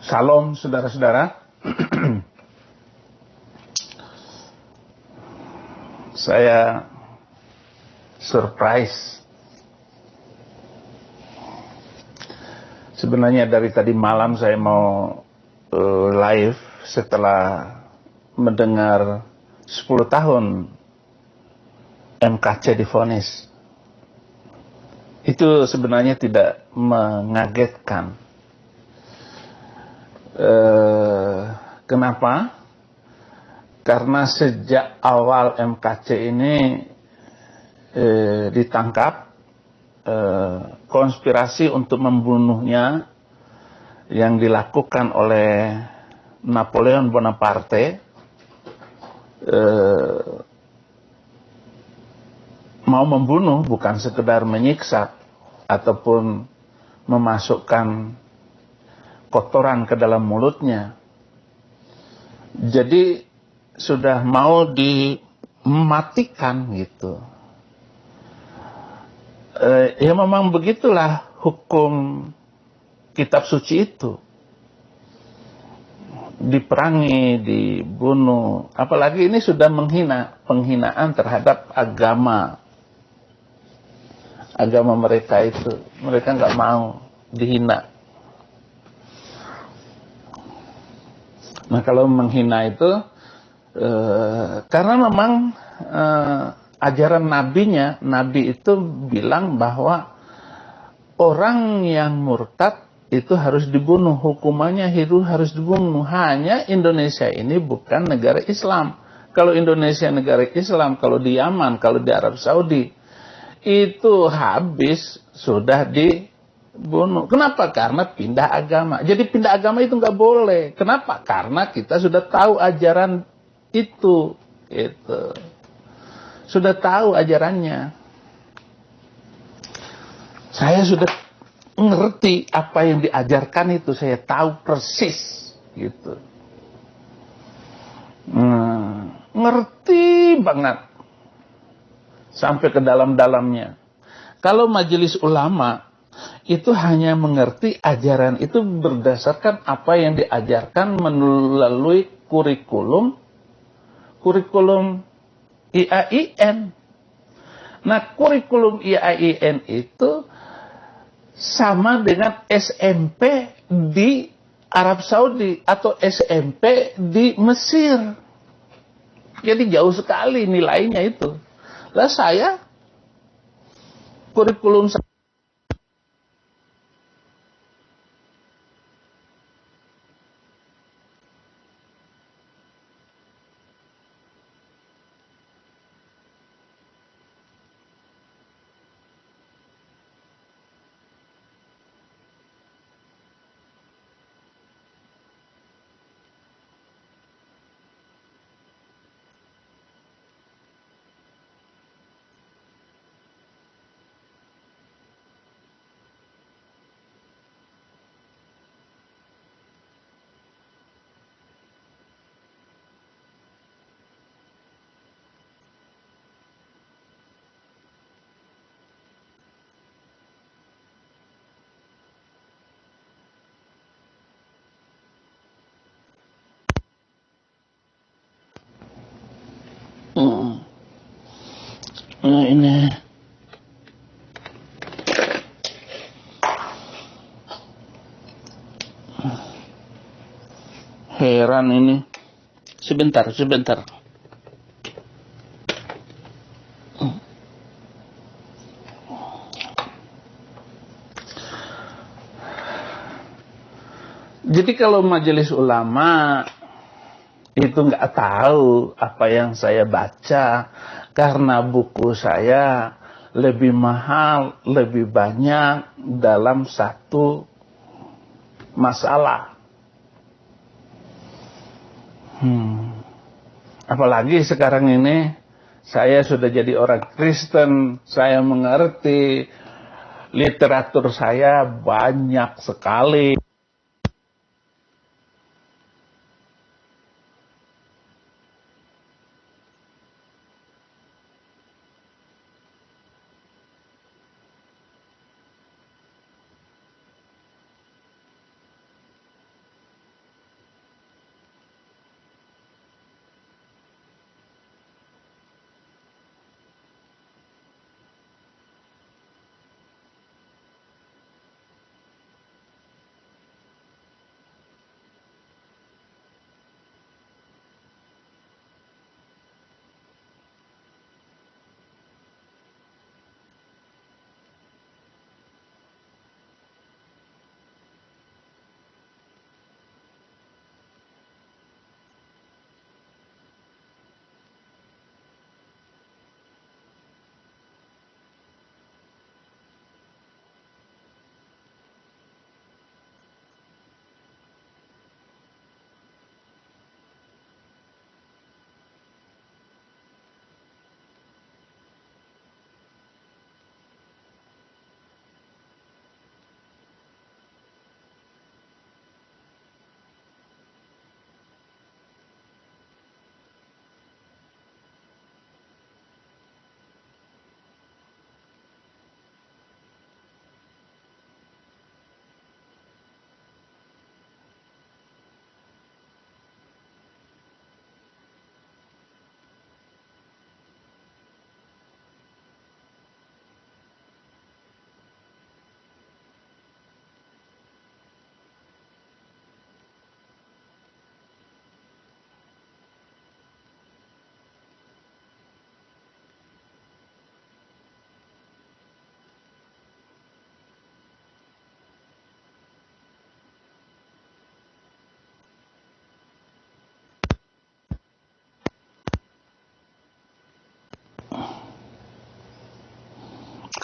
Salam saudara-saudara. Saya surprise. Sebenarnya dari tadi malam saya mau live setelah mendengar 10 tahun MKC divonis. Itu sebenarnya tidak mengagetkan. Kenapa? Karena sejak awal MKC ini ditangkap, konspirasi untuk membunuhnya yang dilakukan oleh Napoleon Bonaparte mau membunuh, bukan sekedar menyiksa ataupun memasukkan kotoran ke dalam mulutnya. Jadi sudah mau dimatikan gitu. Ya memang begitulah hukum kitab suci itu. Diperangi, dibunuh. Apalagi ini sudah penghinaan terhadap agama mereka itu. Mereka nggak mau dihina. Nah kalau menghina itu karena memang ajaran Nabi itu bilang bahwa orang yang murtad itu harus dibunuh, hukumannya harus dibunuh. Hanya Indonesia ini bukan negara Islam. Kalau Indonesia negara Islam, kalau di Yaman, kalau di Arab Saudi, itu habis sudah dibunuh. Kenapa? Karena pindah agama. Jadi pindah agama itu nggak boleh. Kenapa? Karena kita sudah tahu ajaran itu. Sudah tahu ajarannya. Saya sudah ngerti apa yang diajarkan itu. Saya tahu persis gitu. Ngerti banget. Sampai ke dalam-dalamnya. Kalau majelis ulama itu hanya mengerti ajaran itu berdasarkan apa yang diajarkan melalui kurikulum IAIN. Nah, kurikulum IAIN itu sama dengan SMP di Arab Saudi atau SMP di Mesir. Jadi jauh sekali nilainya itu. Lah saya kurikulum ini heran ini. Sebentar. Jadi kalau majelis ulama itu nggak tahu apa yang saya baca, karena buku saya lebih mahal, lebih banyak dalam satu masalah. Apalagi sekarang ini saya sudah jadi orang Kristen, saya mengerti, literatur saya banyak sekali.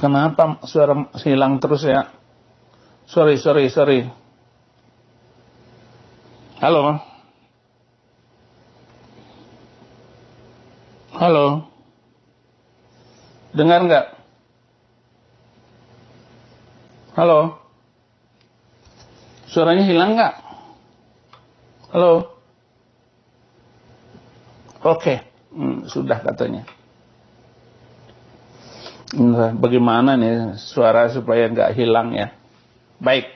Kenapa suara hilang terus ya? Sorry. Halo? Halo? Dengar nggak? Halo? Suaranya hilang nggak? Halo? Oke. Sudah katanya. Nah, bagaimana nih suara supaya nggak hilang ya? Baik.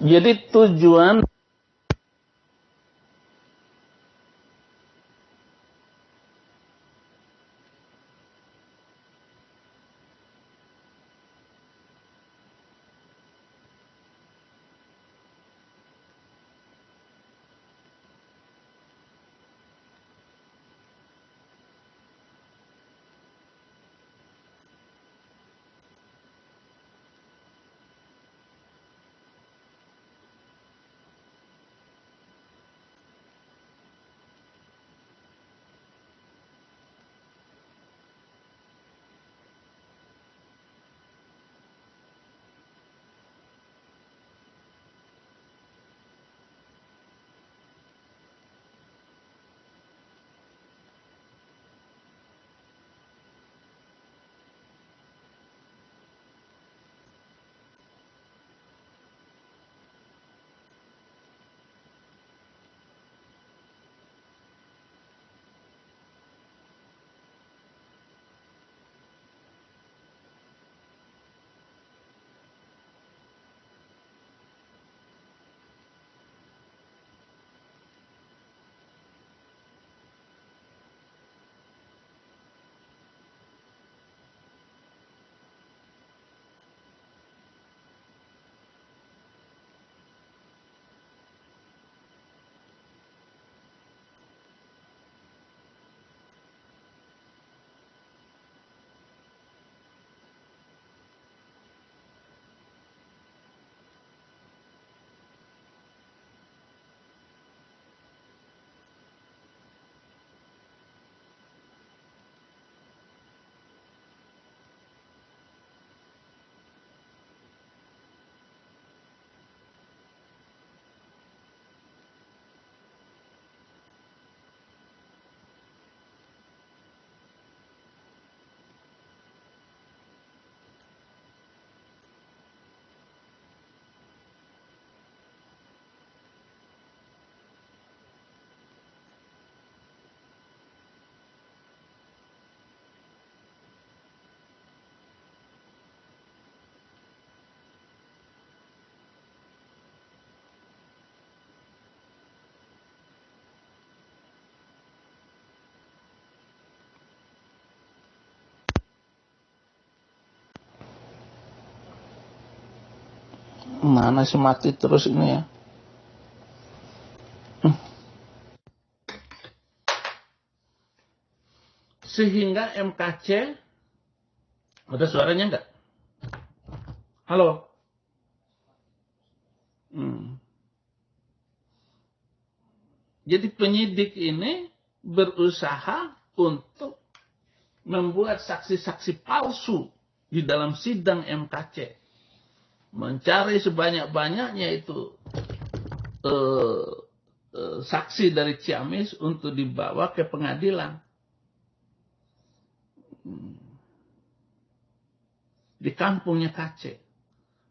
Jadi tujuan mana sih mati terus ini ya? Sehingga MKC ada suaranya enggak? Halo? Jadi penyidik ini berusaha untuk membuat saksi-saksi palsu di dalam sidang MKC. Mencari sebanyak-banyaknya itu saksi dari Ciamis untuk dibawa ke pengadilan. Di kampungnya KC.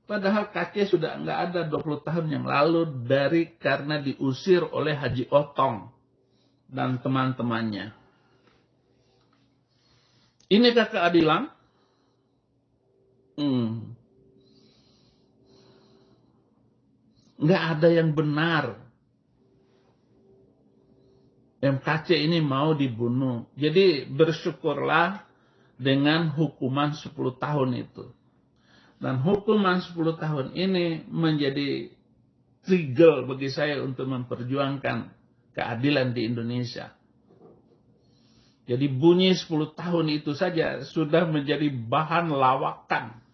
Padahal KC sudah nggak ada 20 tahun yang lalu karena diusir oleh Haji Otong dan teman-temannya. Inikah keadilan? Nggak ada yang benar. MKC ini mau dibunuh. Jadi bersyukurlah dengan hukuman 10 tahun itu. Dan hukuman 10 tahun ini menjadi trigger bagi saya untuk memperjuangkan keadilan di Indonesia. Jadi bunyi 10 tahun itu saja sudah menjadi bahan lawakan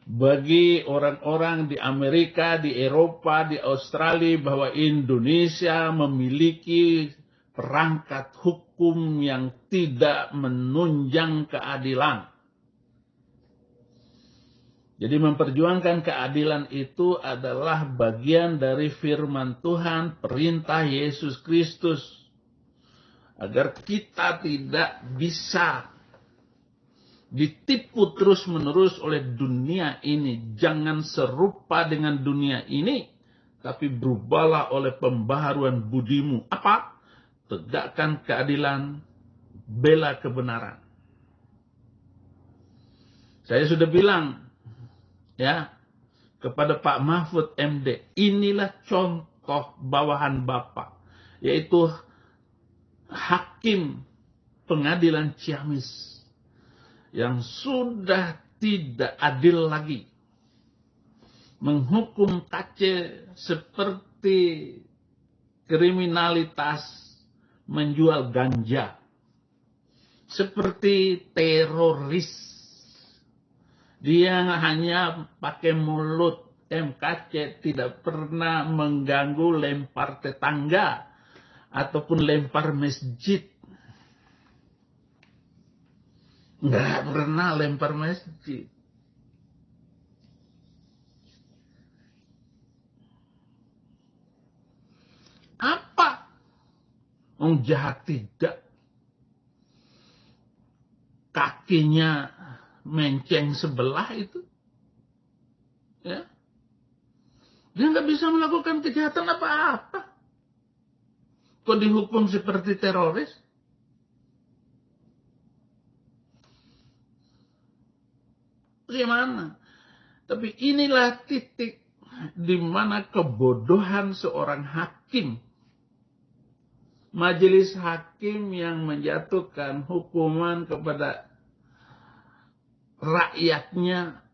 bagi orang-orang di Amerika, di Eropa, di Australia bahwa Indonesia memiliki perangkat hukum yang tidak menunjang keadilan. Jadi memperjuangkan keadilan itu adalah bagian dari firman Tuhan, perintah Yesus Kristus. Agar kita tidak bisa ditipu terus-menerus oleh dunia ini. Jangan serupa dengan dunia ini, tapi berubahlah oleh pembaharuan budimu. Apa? Tegakkan keadilan, bela kebenaran. Saya sudah bilang, ya, kepada Pak Mahfud MD, inilah contoh bawahan Bapak, yaitu hakim pengadilan Ciamis yang sudah tidak adil lagi, menghukum Aceh seperti kriminalitas menjual ganja, seperti teroris. Dia hanya pakai mulut. MKC tidak pernah mengganggu lempar tetangga ataupun lempar masjid. Nggak pernah lempar masjid. Apa? Jahat tidak. Kakinya menceng sebelah itu, ya, dia nggak bisa melakukan kejahatan apa-apa. Kok dihukum seperti teroris? Bagaimana? Tapi inilah titik di mana kebodohan seorang hakim, majelis hakim yang menjatuhkan hukuman kepada rakyatnya,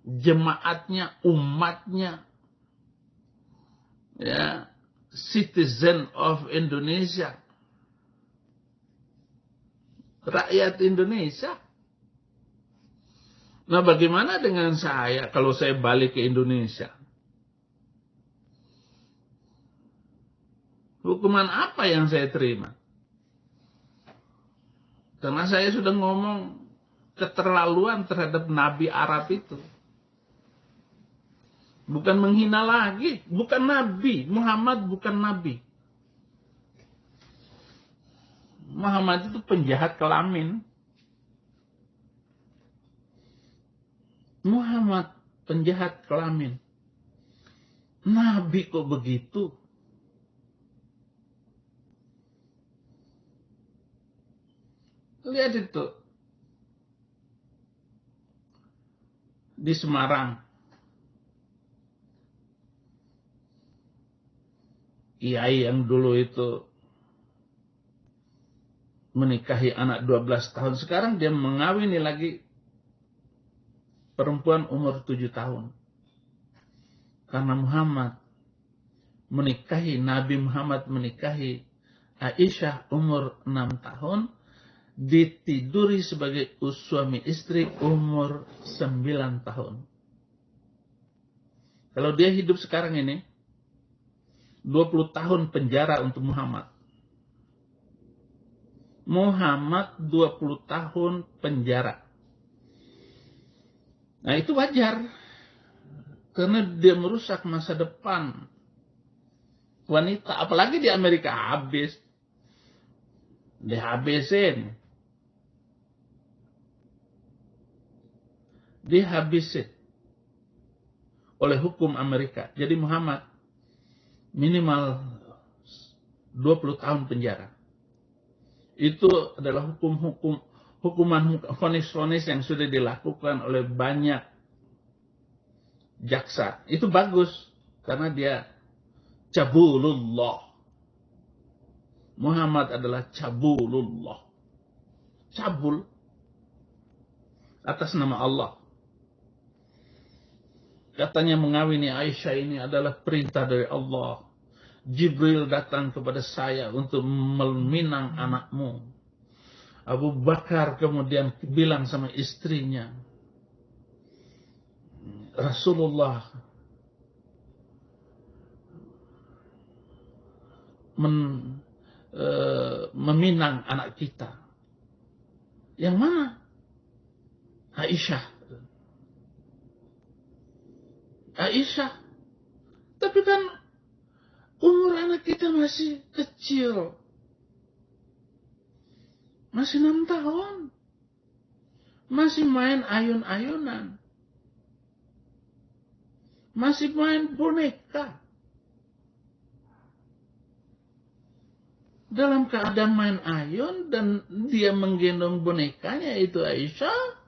jemaatnya, umatnya, ya, citizen of Indonesia, rakyat Indonesia. Nah, bagaimana dengan saya kalau saya balik ke Indonesia? Hukuman apa yang saya terima? Karena saya sudah ngomong keterlaluan terhadap Nabi Arab itu. Bukan menghina lagi, bukan Nabi. Muhammad bukan Nabi. Muhammad itu penjahat kelamin. Muhammad penjahat kelamin. Nabi kok begitu? Lihat itu. Di Semarang. Kiai yang dulu itu menikahi anak 12 tahun. Sekarang dia mengawini lagi perempuan umur 7 tahun. Karena Nabi Muhammad menikahi Aisyah umur 6 tahun. Ditiduri sebagai suami istri umur 9 tahun. Kalau dia hidup sekarang ini, 20 tahun penjara untuk Muhammad. Muhammad 20 tahun penjara. Nah, itu wajar. Karena dia merusak masa depan wanita. Apalagi di Amerika habis. Dihabisin. Oleh hukum Amerika. Jadi Muhammad minimal 20 tahun penjara. Itu adalah hukuman vonis-vonis yang sudah dilakukan oleh banyak jaksa. Itu bagus karena dia cabulullah. Muhammad adalah cabulullah. Cabul atas nama Allah. Katanya mengawini Aisyah ini adalah perintah dari Allah. Jibril datang kepada saya untuk meminang anakmu. Abu Bakar kemudian bilang sama istrinya, Rasulullah meminang anak kita. Yang mana? Aisyah. Aisyah. Tapi kan umur anak kita masih kecil. Masih 6 tahun. Masih main ayun-ayunan. Masih main boneka. Dalam keadaan main ayun dan dia menggendong bonekanya itu Aisyah.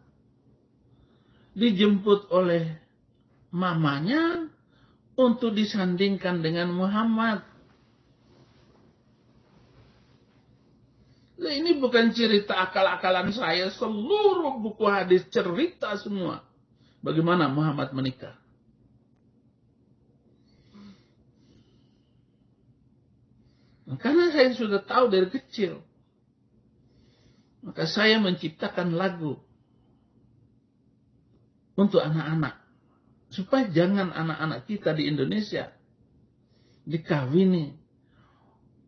Dijemput oleh mamanya untuk disandingkan dengan Muhammad. Nah, ini bukan cerita akal-akalan saya. Seluruh buku hadis cerita semua. Bagaimana Muhammad menikah. Nah, karena saya sudah tahu dari kecil. Maka saya menciptakan lagu. Untuk anak-anak. Supaya jangan anak-anak kita di Indonesia dikawini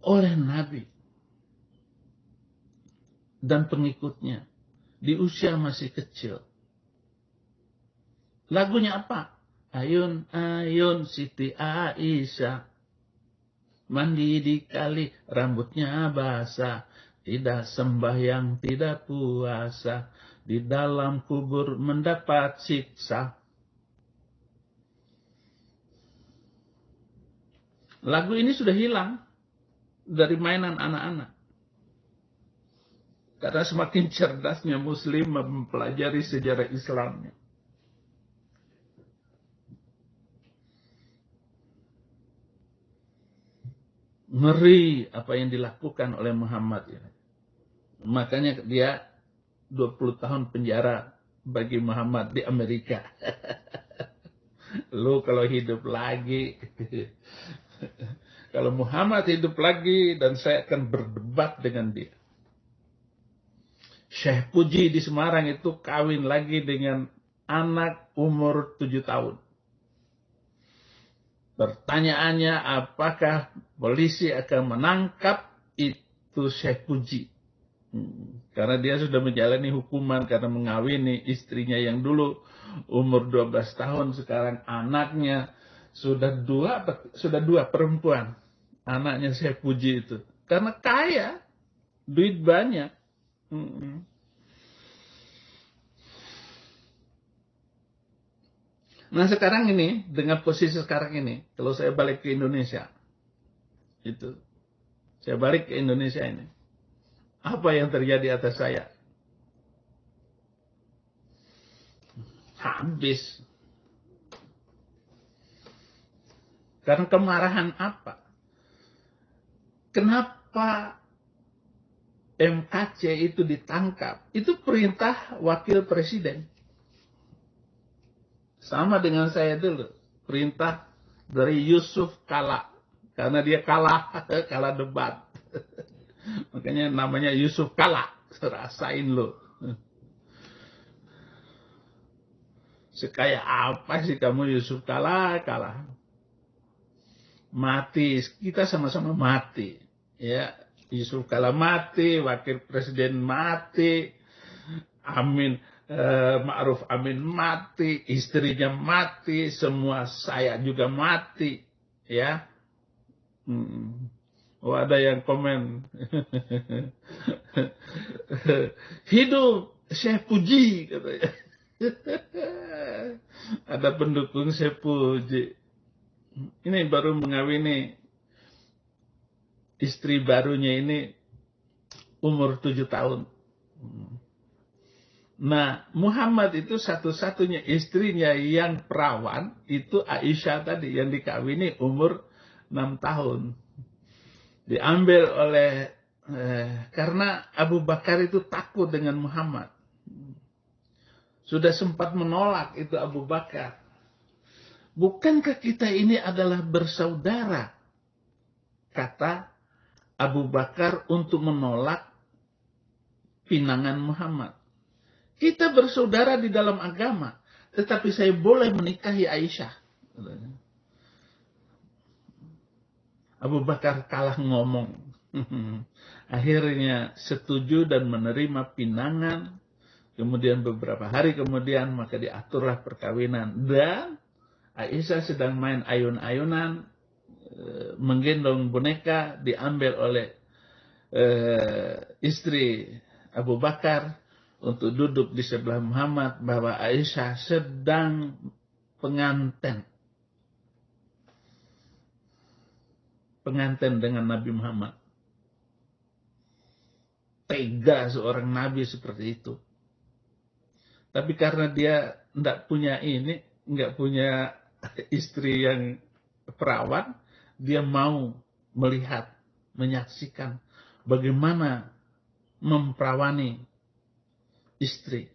oleh Nabi dan pengikutnya di usia masih kecil. Lagunya apa? Ayun, ayun, Siti Aisyah. Mandi di kali, rambutnya basah. Tidak sembahyang, tidak puasa. Di dalam kubur mendapat siksa. Lagu ini sudah hilang dari mainan anak-anak. Karena semakin cerdasnya Muslim mempelajari sejarah Islamnya. Ngeri apa yang dilakukan oleh Muhammad ini. Makanya dia 20 tahun penjara bagi Muhammad di Amerika. Lu kalau hidup lagi, kalau Muhammad hidup lagi dan saya akan berdebat dengan dia. Syekh Puji di Semarang itu kawin lagi dengan anak umur 7 tahun. Pertanyaannya, apakah polisi akan menangkap itu Syekh Puji? Karena dia sudah menjalani hukuman karena mengawini istrinya yang dulu umur 12 tahun. Sekarang anaknya sudah dua perempuan. Anaknya Syekh Puji itu. Karena kaya, duit banyak. Nah sekarang ini, dengan posisi sekarang ini, kalau saya balik ke Indonesia, saya balik ke Indonesia ini, apa yang terjadi atas saya? Habis. Karena kemarahan apa? Kenapa MKC itu ditangkap? Itu perintah wakil presiden. Sama dengan saya dulu. Perintah dari Yusuf Kala. Karena dia kalah debat. Makanya namanya Yusuf Kala. Rasain lo. Sekaya apa sih kamu Yusuf Kala? Mati. Kita sama-sama mati. Ya, Yusuf Kala mati. Wakil presiden mati. Ma'ruf Amin mati, istrinya mati, semua saya juga mati, ya. Oh ada yang komen, hidup Syekh Puji katanya. Ada pendukung Syekh Puji. Ini baru mengawini istri barunya ini umur 7 tahun. Nah, Muhammad itu satu-satunya istrinya yang perawan, itu Aisyah tadi, yang dikawini umur 6 tahun. Diambil oleh, karena Abu Bakar itu takut dengan Muhammad. Sudah sempat menolak itu Abu Bakar. Bukankah kita ini adalah bersaudara? Kata Abu Bakar untuk menolak pinangan Muhammad. Kita bersaudara di dalam agama, tetapi saya boleh menikahi Aisyah. Abu Bakar kalah ngomong. Akhirnya setuju dan menerima pinangan. Kemudian beberapa hari kemudian maka diaturlah perkawinan. Dan Aisyah sedang main ayun-ayunan, menggendong boneka, diambil oleh istri Abu Bakar untuk duduk di sebelah Muhammad, bahwa Aisyah sedang pengantin dengan Nabi Muhammad. Tega seorang Nabi seperti itu. Tapi karena dia tidak punya istri yang perawan, dia mau melihat, menyaksikan bagaimana memperawani istri.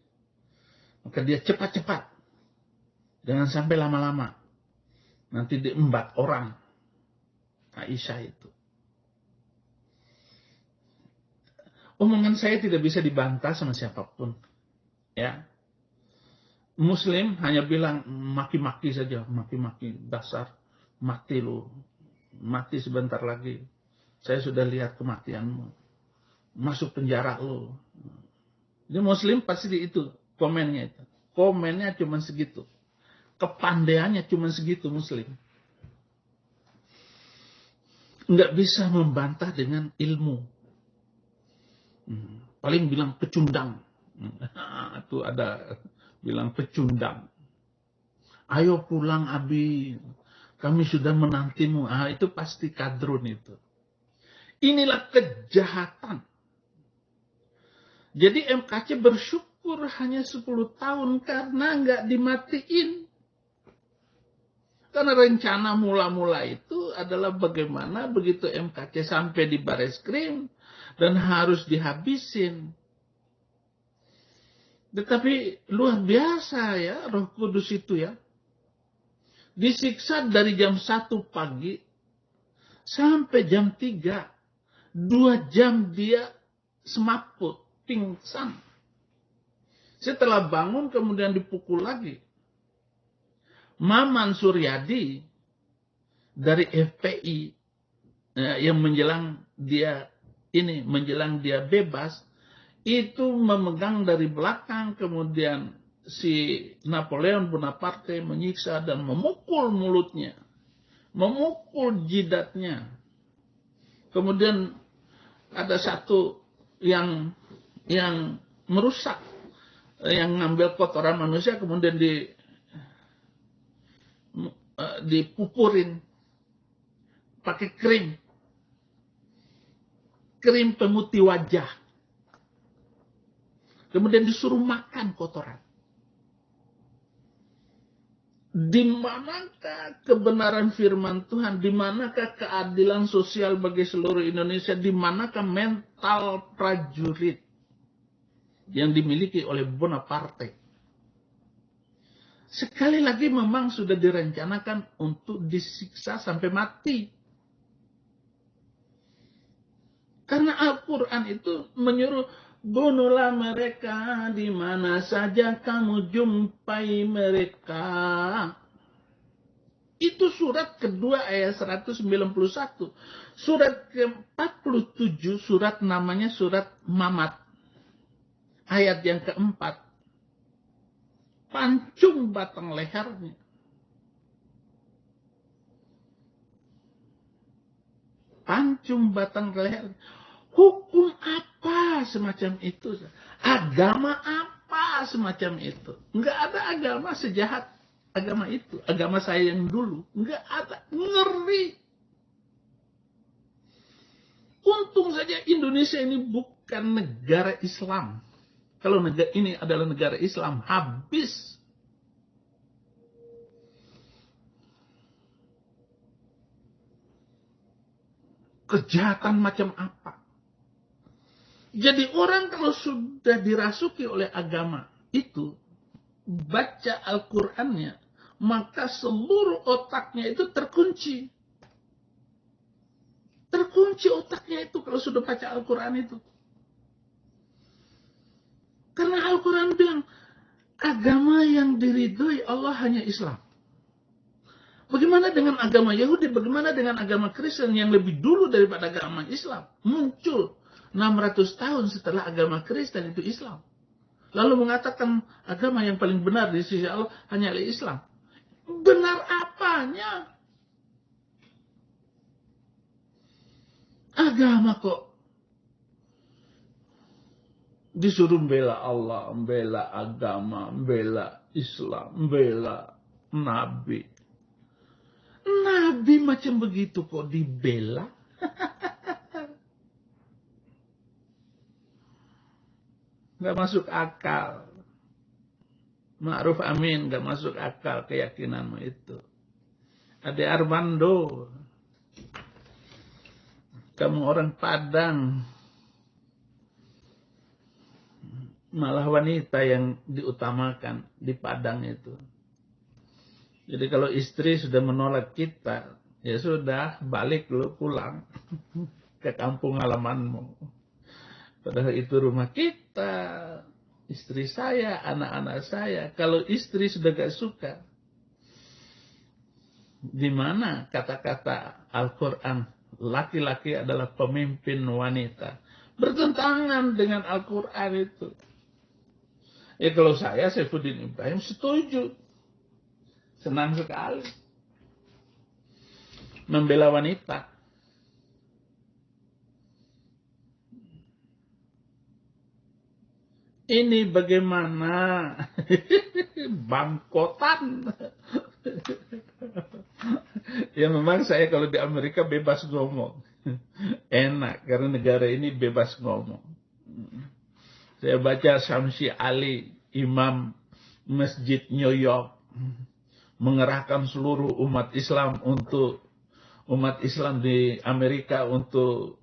Maka dia cepat-cepat, jangan sampai lama-lama, nanti diembat orang Aisyah itu. Omongan saya tidak bisa dibantah sama siapapun, ya. Muslim hanya bilang maki-maki saja, maki-maki, dasar, mati lu, mati sebentar lagi, saya sudah lihat kematianmu, masuk penjara lu. Jadi Muslim pasti itu komennya itu, komennya cuma segitu, kepandaiannya cuma segitu Muslim, nggak bisa membantah dengan ilmu. Paling bilang pecundang, itu ada. Bilang pecundang. Ayo pulang Abi, kami sudah menantimu. Itu pasti kadrun itu. Inilah kejahatan. Jadi MKC bersyukur hanya 10 tahun karena nggak dimatiin. Karena rencana mula-mula itu adalah bagaimana begitu MKC sampai di Bareskrim dan harus dihabisin. Tetapi luar biasa ya Roh Kudus itu ya. Disiksa dari jam 1 pagi sampai jam 3. 2 jam dia semaput, pingsan. Setelah bangun kemudian dipukul lagi. Maman Suryadi dari FPI yang menjelang dia bebas, itu memegang dari belakang, kemudian si Napoleon Bonaparte menyiksa dan memukul mulutnya, memukul jidatnya. Kemudian ada satu yang merusak, yang ngambil kotoran manusia, kemudian dipupurin pakai krim pemutih wajah. Kemudian disuruh makan kotoran. Di manakah kebenaran firman Tuhan? Di manakah keadilan sosial bagi seluruh Indonesia? Di manakah mental prajurit yang dimiliki oleh Bonaparte? Sekali lagi memang sudah direncanakan untuk disiksa sampai mati. Karena Al-Quran itu menyuruh, bunuhlah mereka di mana saja kamu jumpai mereka. Itu surat kedua ayat 191. Surat ke-47, surat namanya surat Mamat. Ayat yang keempat. Pancung batang lehernya. Pancung batang lehernya. Hukum apa semacam itu? Agama apa semacam itu? Enggak ada agama sejahat agama itu. Agama saya yang dulu. Enggak ada. Ngeri. Untung saja Indonesia ini bukan negara Islam. Kalau negara ini adalah negara Islam, habis. Kejahatan macam apa? Jadi orang kalau sudah dirasuki oleh agama itu, baca Al-Qur'annya, maka seluruh otaknya itu terkunci. Terkunci otaknya itu kalau sudah baca Al-Qur'an itu. Karena Al-Qur'an bilang, agama yang diridhoi Allah hanya Islam. Bagaimana dengan agama Yahudi? Bagaimana dengan agama Kristen yang lebih dulu daripada agama Islam? Muncul 600 tahun setelah agama Kristen itu Islam. Lalu mengatakan agama yang paling benar di sisi Allah hanyalah Islam. Benar apanya? Agama kok disuruh membela Allah, membela agama, membela Islam, membela Nabi. Nabi macam begitu kok dibela? Nggak masuk akal. Ma'ruf amin, nggak masuk akal keyakinanmu itu. Ade Armando, kamu orang Padang, malah wanita yang diutamakan di Padang itu. Jadi kalau istri sudah menolak kita, ya sudah, balik lu pulang ke kampung halamanmu. Padahal itu rumah kita, istri saya, anak-anak saya. Kalau istri sudah gak suka, di mana kata-kata Al-Quran, laki-laki adalah pemimpin wanita, bertentangan dengan Al-Quran itu. Ya kalau saya, Saifuddin Ibrahim, setuju. Senang sekali membela wanita. Ini bagaimana? Bangkotan. Ya memang saya kalau di Amerika bebas ngomong. Enak, karena negara ini bebas ngomong. Saya baca Syamsi Ali, Imam Masjid New York, mengerahkan seluruh umat Islam di Amerika untuk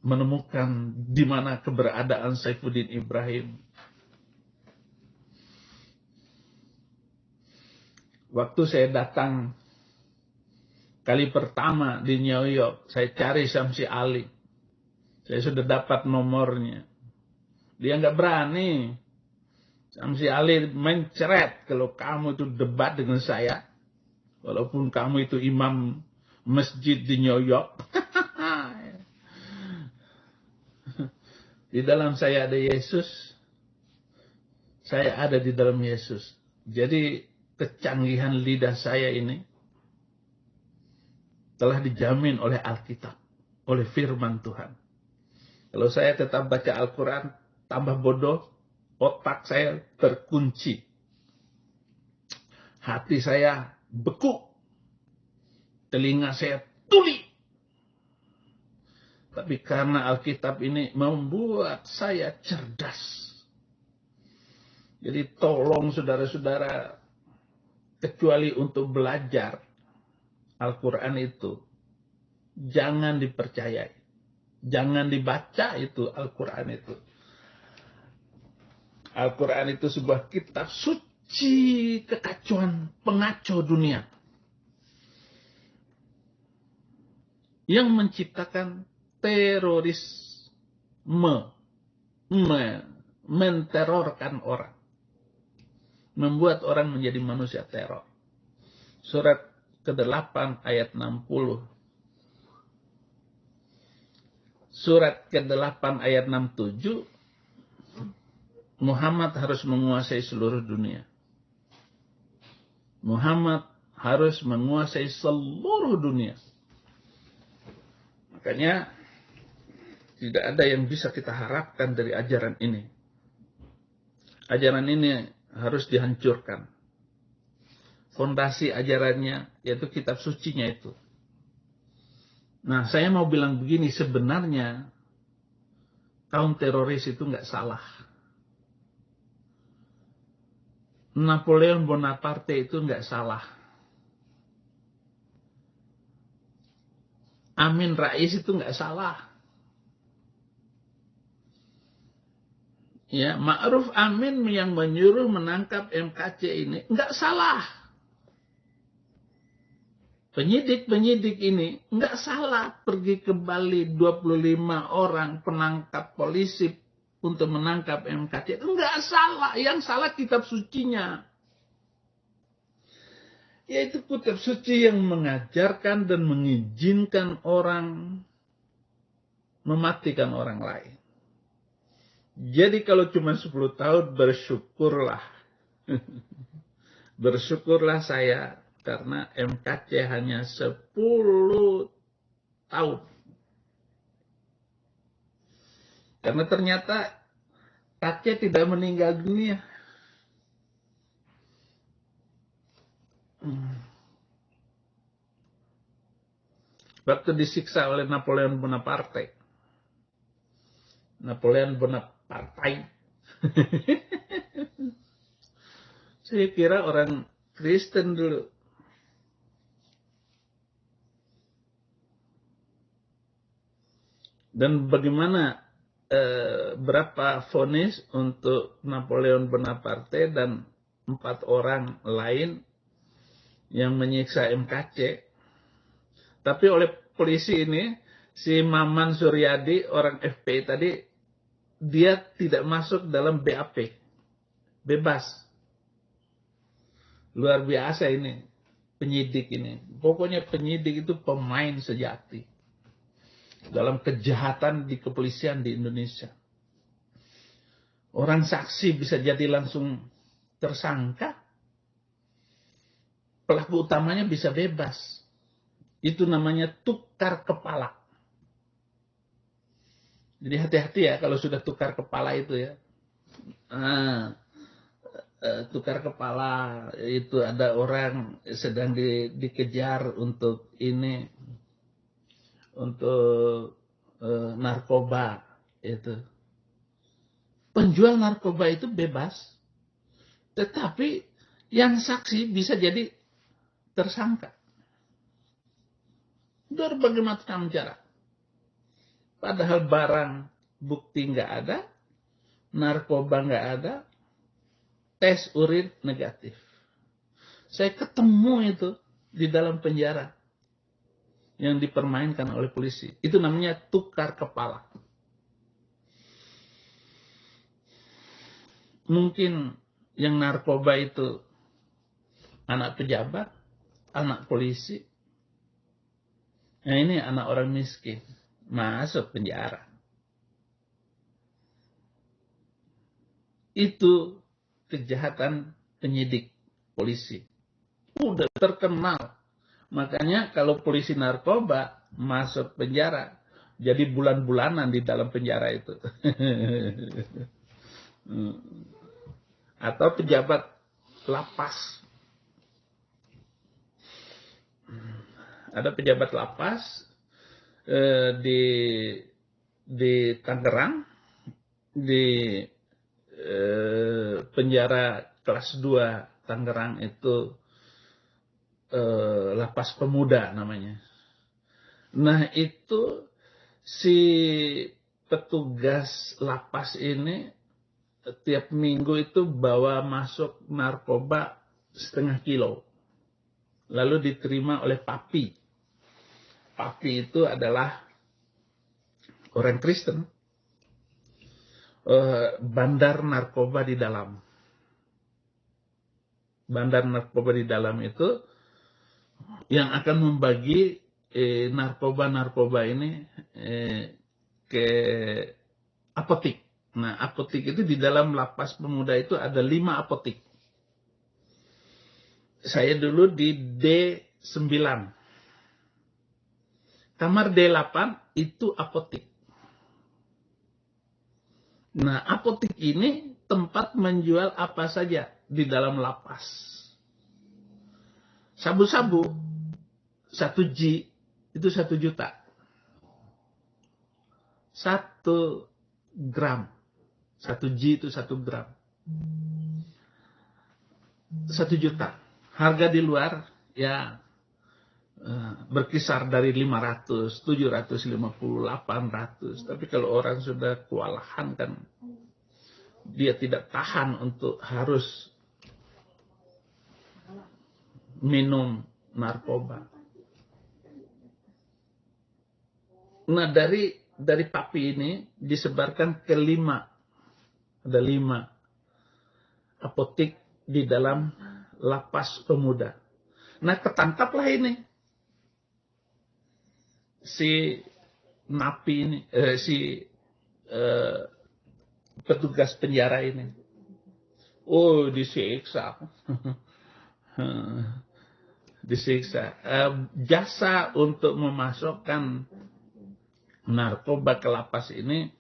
menemukan di mana keberadaan Saifuddin Ibrahim. Waktu saya datang kali pertama di New York, saya cari Syamsi Ali. Saya sudah dapat nomornya. Dia nggak berani. Syamsi Ali mencret kalau kamu itu debat dengan saya. Walaupun kamu itu imam masjid di New York. Di dalam saya ada Yesus. Saya ada di dalam Yesus. Jadi kecanggihan lidah saya ini telah dijamin oleh Alkitab, oleh firman Tuhan. Kalau saya tetap baca Al-Quran, tambah bodoh, otak saya terkunci. Hati saya beku. Telinga saya tuli. Tapi karena Alkitab ini membuat saya cerdas. Jadi tolong saudara-saudara, kecuali untuk belajar Al-Quran itu, jangan dipercayai. Jangan dibaca itu Al-Quran itu. Al-Quran itu sebuah kitab suci kekacauan pengacau dunia. Yang menciptakan terorisme. Menterorkan orang. Membuat orang menjadi manusia teror. Surat ke-8 ayat 60. Surat ke-8 ayat 67. Muhammad harus menguasai seluruh dunia. Muhammad harus menguasai seluruh dunia. Makanya tidak ada yang bisa kita harapkan dari ajaran ini. Ajaran ini harus dihancurkan. Fondasi ajarannya yaitu kitab sucinya itu. Nah, saya mau bilang begini, sebenarnya kaum teroris itu nggak salah. Napoleon Bonaparte itu nggak salah. Amin Rais itu nggak salah. Ya, Ma'ruf Amin yang menyuruh menangkap MKC ini nggak salah. Penyidik-penyidik ini nggak salah pergi ke Bali 25 orang penangkap polisi untuk menangkap MKC. Nggak salah, yang salah kitab sucinya. Yaitu kitab suci yang mengajarkan dan mengizinkan orang mematikan orang lain. Jadi kalau cuma 10 tahun, bersyukurlah. Bersyukurlah saya karena MKC hanya 10 tahun. Karena ternyata Tatya tidak meninggal dunia. Waktu disiksa oleh Napoleon Bonaparte. Napoleon Bonaparte. Saya kira orang Kristen dulu. Dan bagaimana berapa vonis untuk Napoleon Bonaparte dan 4 orang lain yang menyiksa MKC. Tapi oleh polisi ini, si Maman Suryadi, orang FPI tadi, dia tidak masuk dalam BAP. Bebas. Luar biasa ini, penyidik ini. Pokoknya penyidik itu pemain sejati dalam kejahatan di kepolisian di Indonesia. Orang saksi bisa jadi langsung tersangka. Pelaku utamanya bisa bebas. Itu namanya tukar kepala. Jadi hati-hati ya kalau sudah tukar kepala itu ya. Tukar kepala itu ada orang sedang dikejar untuk ini, untuk narkoba itu. Penjual narkoba itu bebas, tetapi yang saksi bisa jadi tersangka. Berbagai macam cara. Padahal barang bukti nggak ada, narkoba nggak ada, tes urin negatif. Saya ketemu itu di dalam penjara yang dipermainkan oleh polisi. Itu namanya tukar kepala. Mungkin yang narkoba itu anak pejabat, anak polisi. Nah ini anak orang miskin, masuk penjara. Itu kejahatan penyidik polisi. Udah terkenal. Makanya kalau polisi narkoba masuk penjara, jadi bulan-bulanan di dalam penjara itu. Atau pejabat lapas. Ada pejabat lapas di Tangerang, di penjara kelas 2 Tangerang itu, lapas pemuda namanya. Nah itu si petugas lapas ini tiap minggu itu bawa masuk narkoba 0,5 kilo. Lalu diterima oleh papi. Papi itu adalah orang Kristen. Bandar narkoba di dalam. Bandar narkoba di dalam itu yang akan membagi narkoba-narkoba ini ke apotik. Nah, apotik itu di dalam lapas pemuda itu ada 5 apotik. Saya dulu di D9. Kamar D8 itu apotik. Nah, apotik ini tempat menjual apa saja di dalam lapas. Sabu-sabu 1 G itu 1 juta. 1 gram. 1 G itu 1 gram. 1 juta. Harga di luar ya berkisar dari 500, 750, 800. Tapi kalau orang sudah kewalahan kan, dia tidak tahan untuk harus minum narkoba. Nah dari papi ini disebarkan ke 5. Ada 5 apotik di dalam lapas pemuda. Nah, ketangkaplah ini si napi ini, petugas penjara ini. Oh, disiksa. Disiksa. Jasa untuk memasukkan narkoba ke lapas ini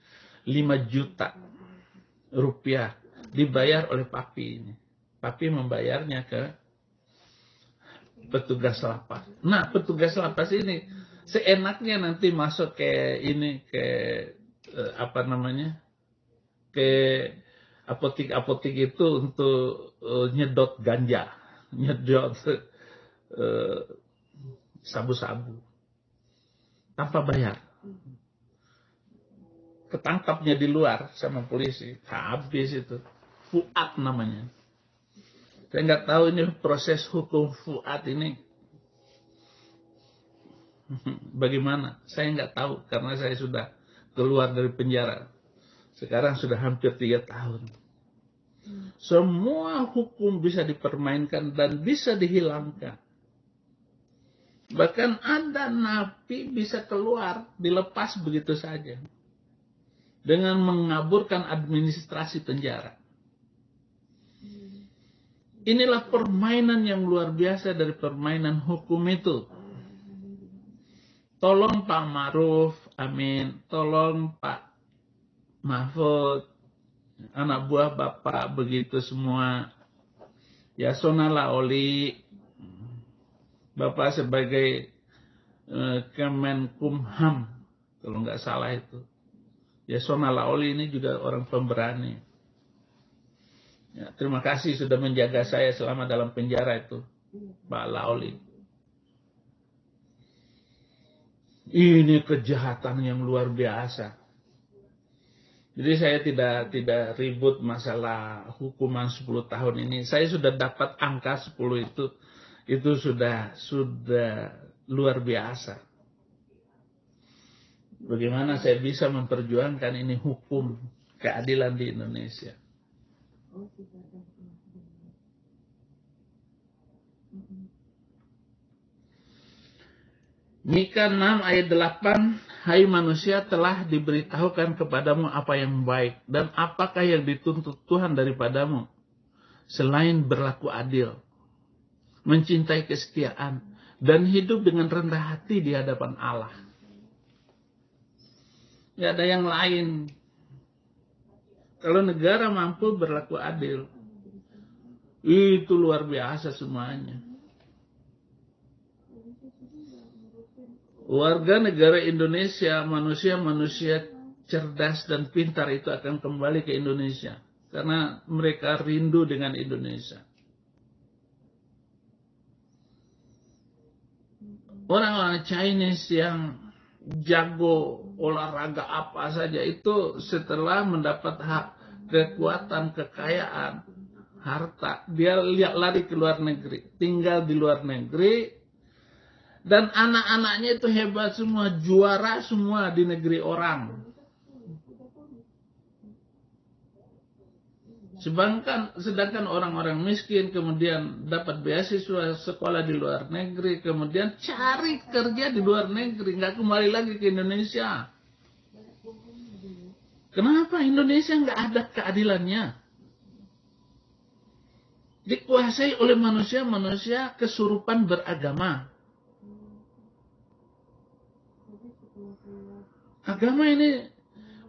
5 juta rupiah dibayar oleh papi ini. Papi membayarnya ke petugas lapas. Nah, petugas lapas ini seenaknya nanti masuk ke ini, ke apa namanya, ke apotik-apotik itu untuk nyedot ganja, nyedot sabu-sabu tanpa bayar. Ketangkapnya di luar sama polisi, habis itu. Fuad namanya. Saya nggak tahu ini proses hukum Fuad ini bagaimana. Saya nggak tahu karena saya sudah keluar dari penjara. Sekarang sudah hampir 3 tahun. Semua hukum bisa dipermainkan dan bisa dihilangkan. Bahkan ada napi bisa keluar, dilepas begitu saja. Dengan mengaburkan administrasi penjara. Inilah permainan yang luar biasa dari permainan hukum itu. Tolong Pak Ma'ruf, amin. Tolong Pak Mahfud, anak buah Bapak begitu semua. Yasona Laoli, Bapak sebagai Kemenkumham, kalau nggak salah itu. Yasona Laoli ini juga orang pemberani. Ya, terima kasih sudah menjaga saya selama dalam penjara itu, Pak Laoli. Ini kejahatan yang luar biasa. Jadi saya tidak ribut masalah hukuman 10 tahun ini. Saya sudah dapat angka 10 itu sudah luar biasa. Bagaimana saya bisa memperjuangkan ini hukum keadilan di Indonesia. Mika 6 ayat 8, hai manusia, telah diberitahukan kepadamu apa yang baik dan apakah yang dituntut Tuhan daripadamu selain berlaku adil, mencintai kesetiaan dan hidup dengan rendah hati di hadapan Allah. Tidak ada yang lain. Kalau negara mampu berlaku adil, itu luar biasa semuanya. Warga negara Indonesia, manusia-manusia cerdas dan pintar itu akan kembali ke Indonesia. Karena mereka rindu dengan Indonesia. Orang-orang Chinese yang jago olahraga apa saja itu setelah mendapat kekuatan, kekayaan, harta, dia lari ke luar negeri, tinggal di luar negeri, dan anak-anaknya itu hebat semua, juara semua di negeri orang. Sedangkan orang-orang miskin kemudian dapat beasiswa sekolah di luar negeri, kemudian cari kerja di luar negeri, nggak kembali lagi ke Indonesia. Kenapa Indonesia nggak ada keadilannya? Dikuasai oleh manusia-manusia kesurupan beragama. Agama ini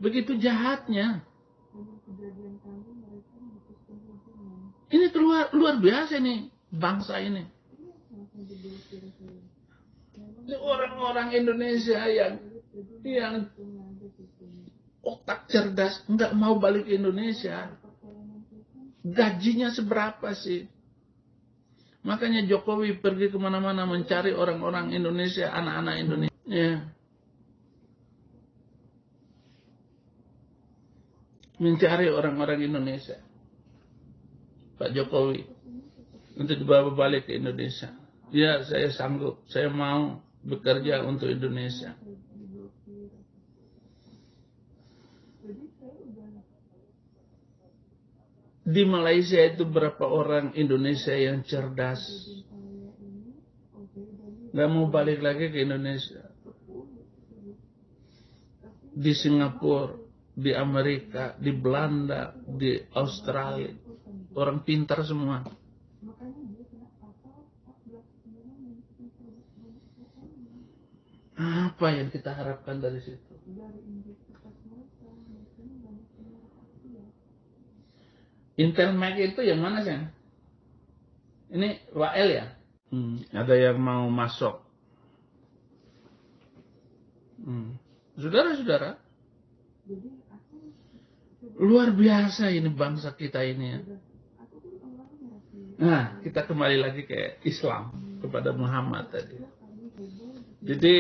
begitu jahatnya. Ini luar biasa nih bangsa ini. Orang-orang Indonesia yang otak cerdas nggak mau balik ke Indonesia. Gajinya seberapa sih? Makanya Jokowi pergi kemana-mana mencari orang-orang Indonesia, anak-anak Indonesia. Ya. Mencari orang-orang Indonesia. Pak Jokowi untuk dibawa balik ke Indonesia. Ya, saya sanggup, saya mau bekerja untuk Indonesia. Di Malaysia itu berapa orang Indonesia yang cerdas, nggak mau balik lagi ke Indonesia. Di Singapura, di Amerika, di Belanda, di Australia, orang pintar semua. Apa yang kita harapkan dari situ? Intel Mac itu yang mana sih? Ini WL ya? Ada yang mau masuk. Saudara-saudara, luar biasa ini bangsa kita ini ya. Nah, kita kembali lagi ke Islam, kepada Muhammad tadi. Jadi,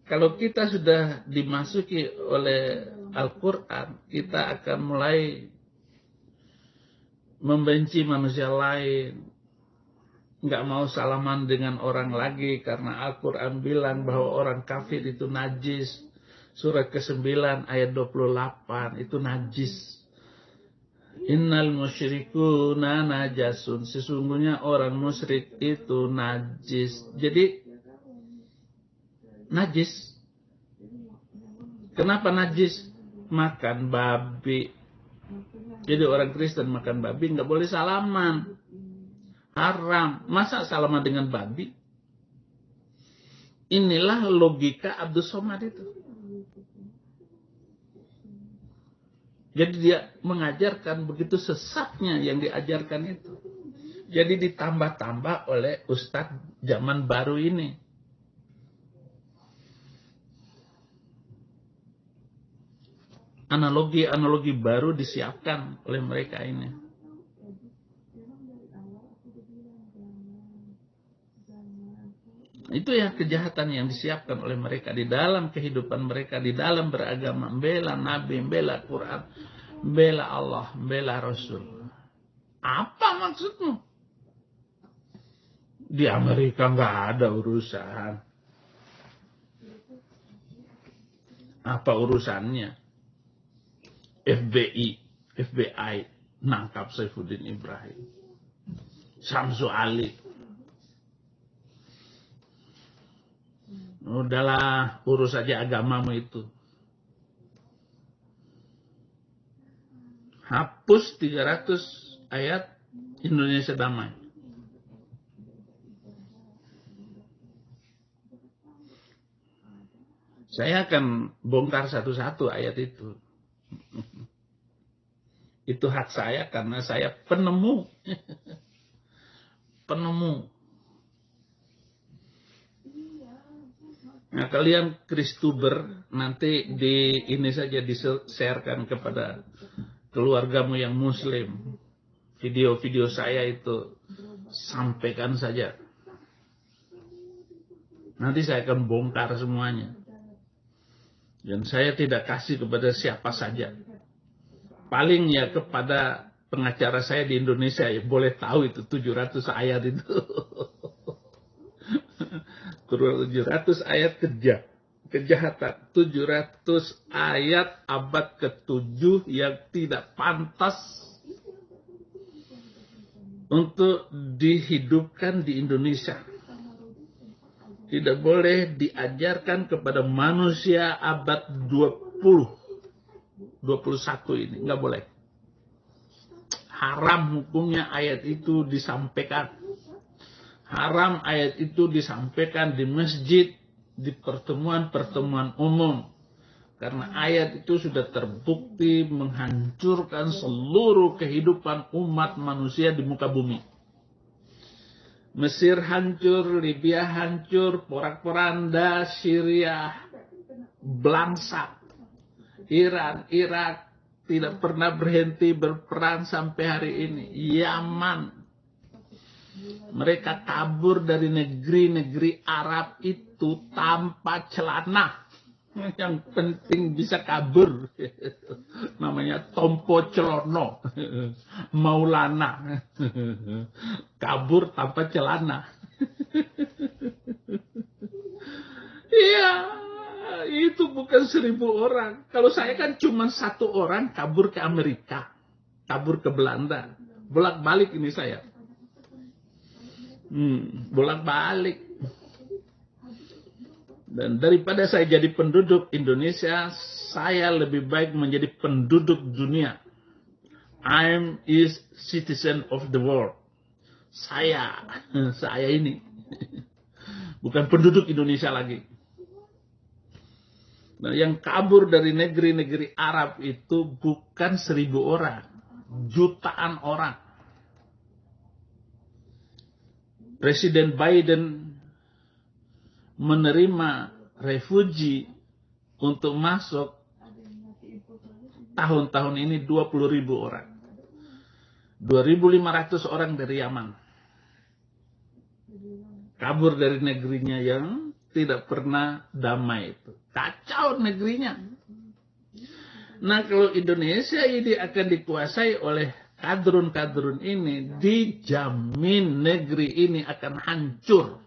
kalau kita sudah dimasuki oleh Al-Quran, kita akan mulai membenci manusia lain, nggak mau salaman dengan orang lagi, karena Al-Quran bilang bahwa orang kafir itu najis. Surat ke-9 ayat 28 itu najis. Innal musyrikuna najasun. Sesungguhnya orang musyrik itu najis. Jadi najis. Kenapa najis? Makan babi. Jadi orang Kristen makan babi nggak boleh salaman. Haram. Masa salaman dengan babi? Inilah logika Abdus Somad itu. Jadi dia mengajarkan begitu sesatnya yang diajarkan itu. Jadi ditambah-tambah oleh ustadz zaman baru ini. Analogi-analogi baru disiapkan oleh mereka ini. Itu ya kejahatan yang disiapkan oleh mereka di dalam kehidupan mereka, di dalam beragama, membela Nabi, membela Quran, membela Allah, membela Rasul. Apa maksudmu? Di Amerika nggak ada urusan. Apa urusannya? FBI nangkap Saifuddin Ibrahim, Samsu Ali. Udahlah, urus aja agamamu itu. Hapus 300 ayat Indonesia damai. Saya akan bongkar satu-satu ayat itu. Itu hak saya karena saya penemu. Penemu. Nah, kalian Kristuber nanti di ini saja di-sharekan kepada keluargamu yang muslim. Video-video saya itu sampaikan saja. Nanti saya akan bongkar semuanya. Dan saya tidak kasih kepada siapa saja. Paling ya kepada pengacara saya di Indonesia ya boleh tahu itu 700 ayat itu. 700 ayat kejahatan, 700 ayat abad ke-7 yang tidak pantas untuk dihidupkan di Indonesia. Tidak boleh diajarkan kepada manusia abad 21 ini, nggak boleh. Haram hukumnya ayat itu disampaikan. Haram ayat itu disampaikan di masjid, di pertemuan-pertemuan umum. Karena ayat itu sudah terbukti menghancurkan seluruh kehidupan umat manusia di muka bumi. Mesir hancur, Libya hancur, porak-poranda, Syria, belangsak. Iran, Irak tidak pernah berhenti berperang sampai hari ini. Yaman. Mereka kabur dari negeri-negeri Arab itu tanpa celana. Yang penting bisa kabur. Namanya tompo celono. Maulana. Kabur tanpa celana. Iya, itu bukan 1000 orang. Kalau saya kan cuma 1 orang kabur ke Amerika. Kabur ke Belanda. Bolak-balik ini saya. Bolak-balik. Dan daripada saya jadi penduduk Indonesia, saya lebih baik menjadi penduduk dunia. I'm is citizen of the world. Saya ini bukan penduduk Indonesia lagi. Nah, yang kabur dari negeri-negeri Arab itu bukan 1.000 orang, jutaan orang. Presiden Biden menerima refugi untuk masuk tahun-tahun ini 20.000 orang. 2.500 orang dari Yaman. Kabur dari negerinya yang tidak pernah damai itu. Kacau negerinya. Nah, kalau Indonesia ini akan dikuasai oleh kadrun-kadrun ini, dijamin negeri ini akan hancur.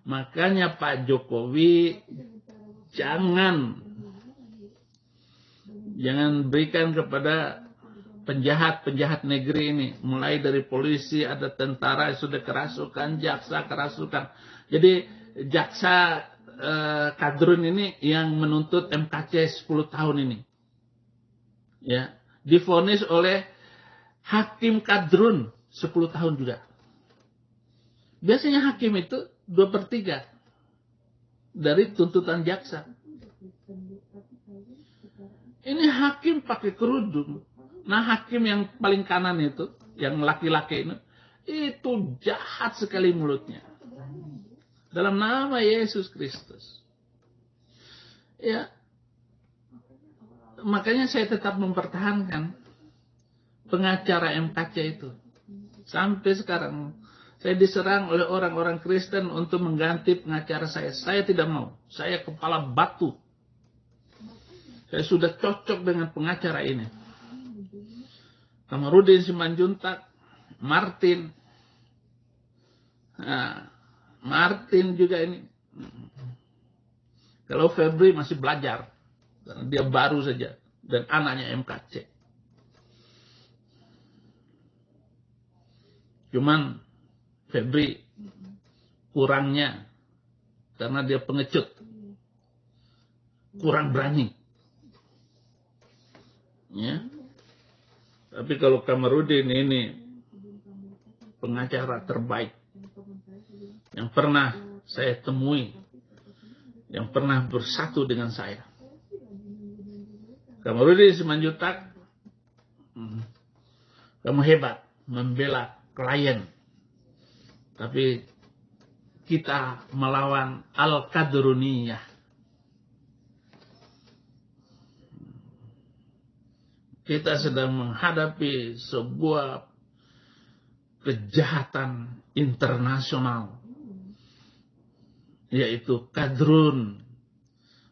Makanya Pak Jokowi jangan berikan kepada penjahat-penjahat negeri ini. Mulai dari polisi, ada tentara yang sudah kerasukan, jaksa kerasukan. Jadi jaksa kadrun ini yang menuntut MKC 10 tahun ini. Ya, divonis oleh hakim kadrun 10 tahun juga. Biasanya hakim itu 2/3 dari tuntutan jaksa. Ini hakim pakai kerudung. Nah, hakim yang paling kanan itu, yang laki-laki ini, itu jahat sekali mulutnya. Dalam nama Yesus Kristus. Ya, makanya saya tetap mempertahankan pengacara MKC itu. Sampai sekarang, saya diserang oleh orang-orang Kristen untuk mengganti pengacara saya. Saya tidak mau. Saya kepala batu. Saya sudah cocok dengan pengacara ini. Kamarudin Simanjuntak, Martin. Nah, Martin juga ini. Kalau Febri masih belajar. Karena dia baru saja. Dan anaknya MKC. Cuman Febri kurangnya. Karena dia pengecut. Kurang berani. Ya. Tapi kalau Kamarudin ini pengacara terbaik yang pernah saya temui, yang pernah bersatu dengan saya. Kamarudin Simanjuntak, kamu hebat membela klien, tapi kita melawan Al-Kadruniyah. Kita sedang menghadapi sebuah kejahatan internasional, yaitu kadrun,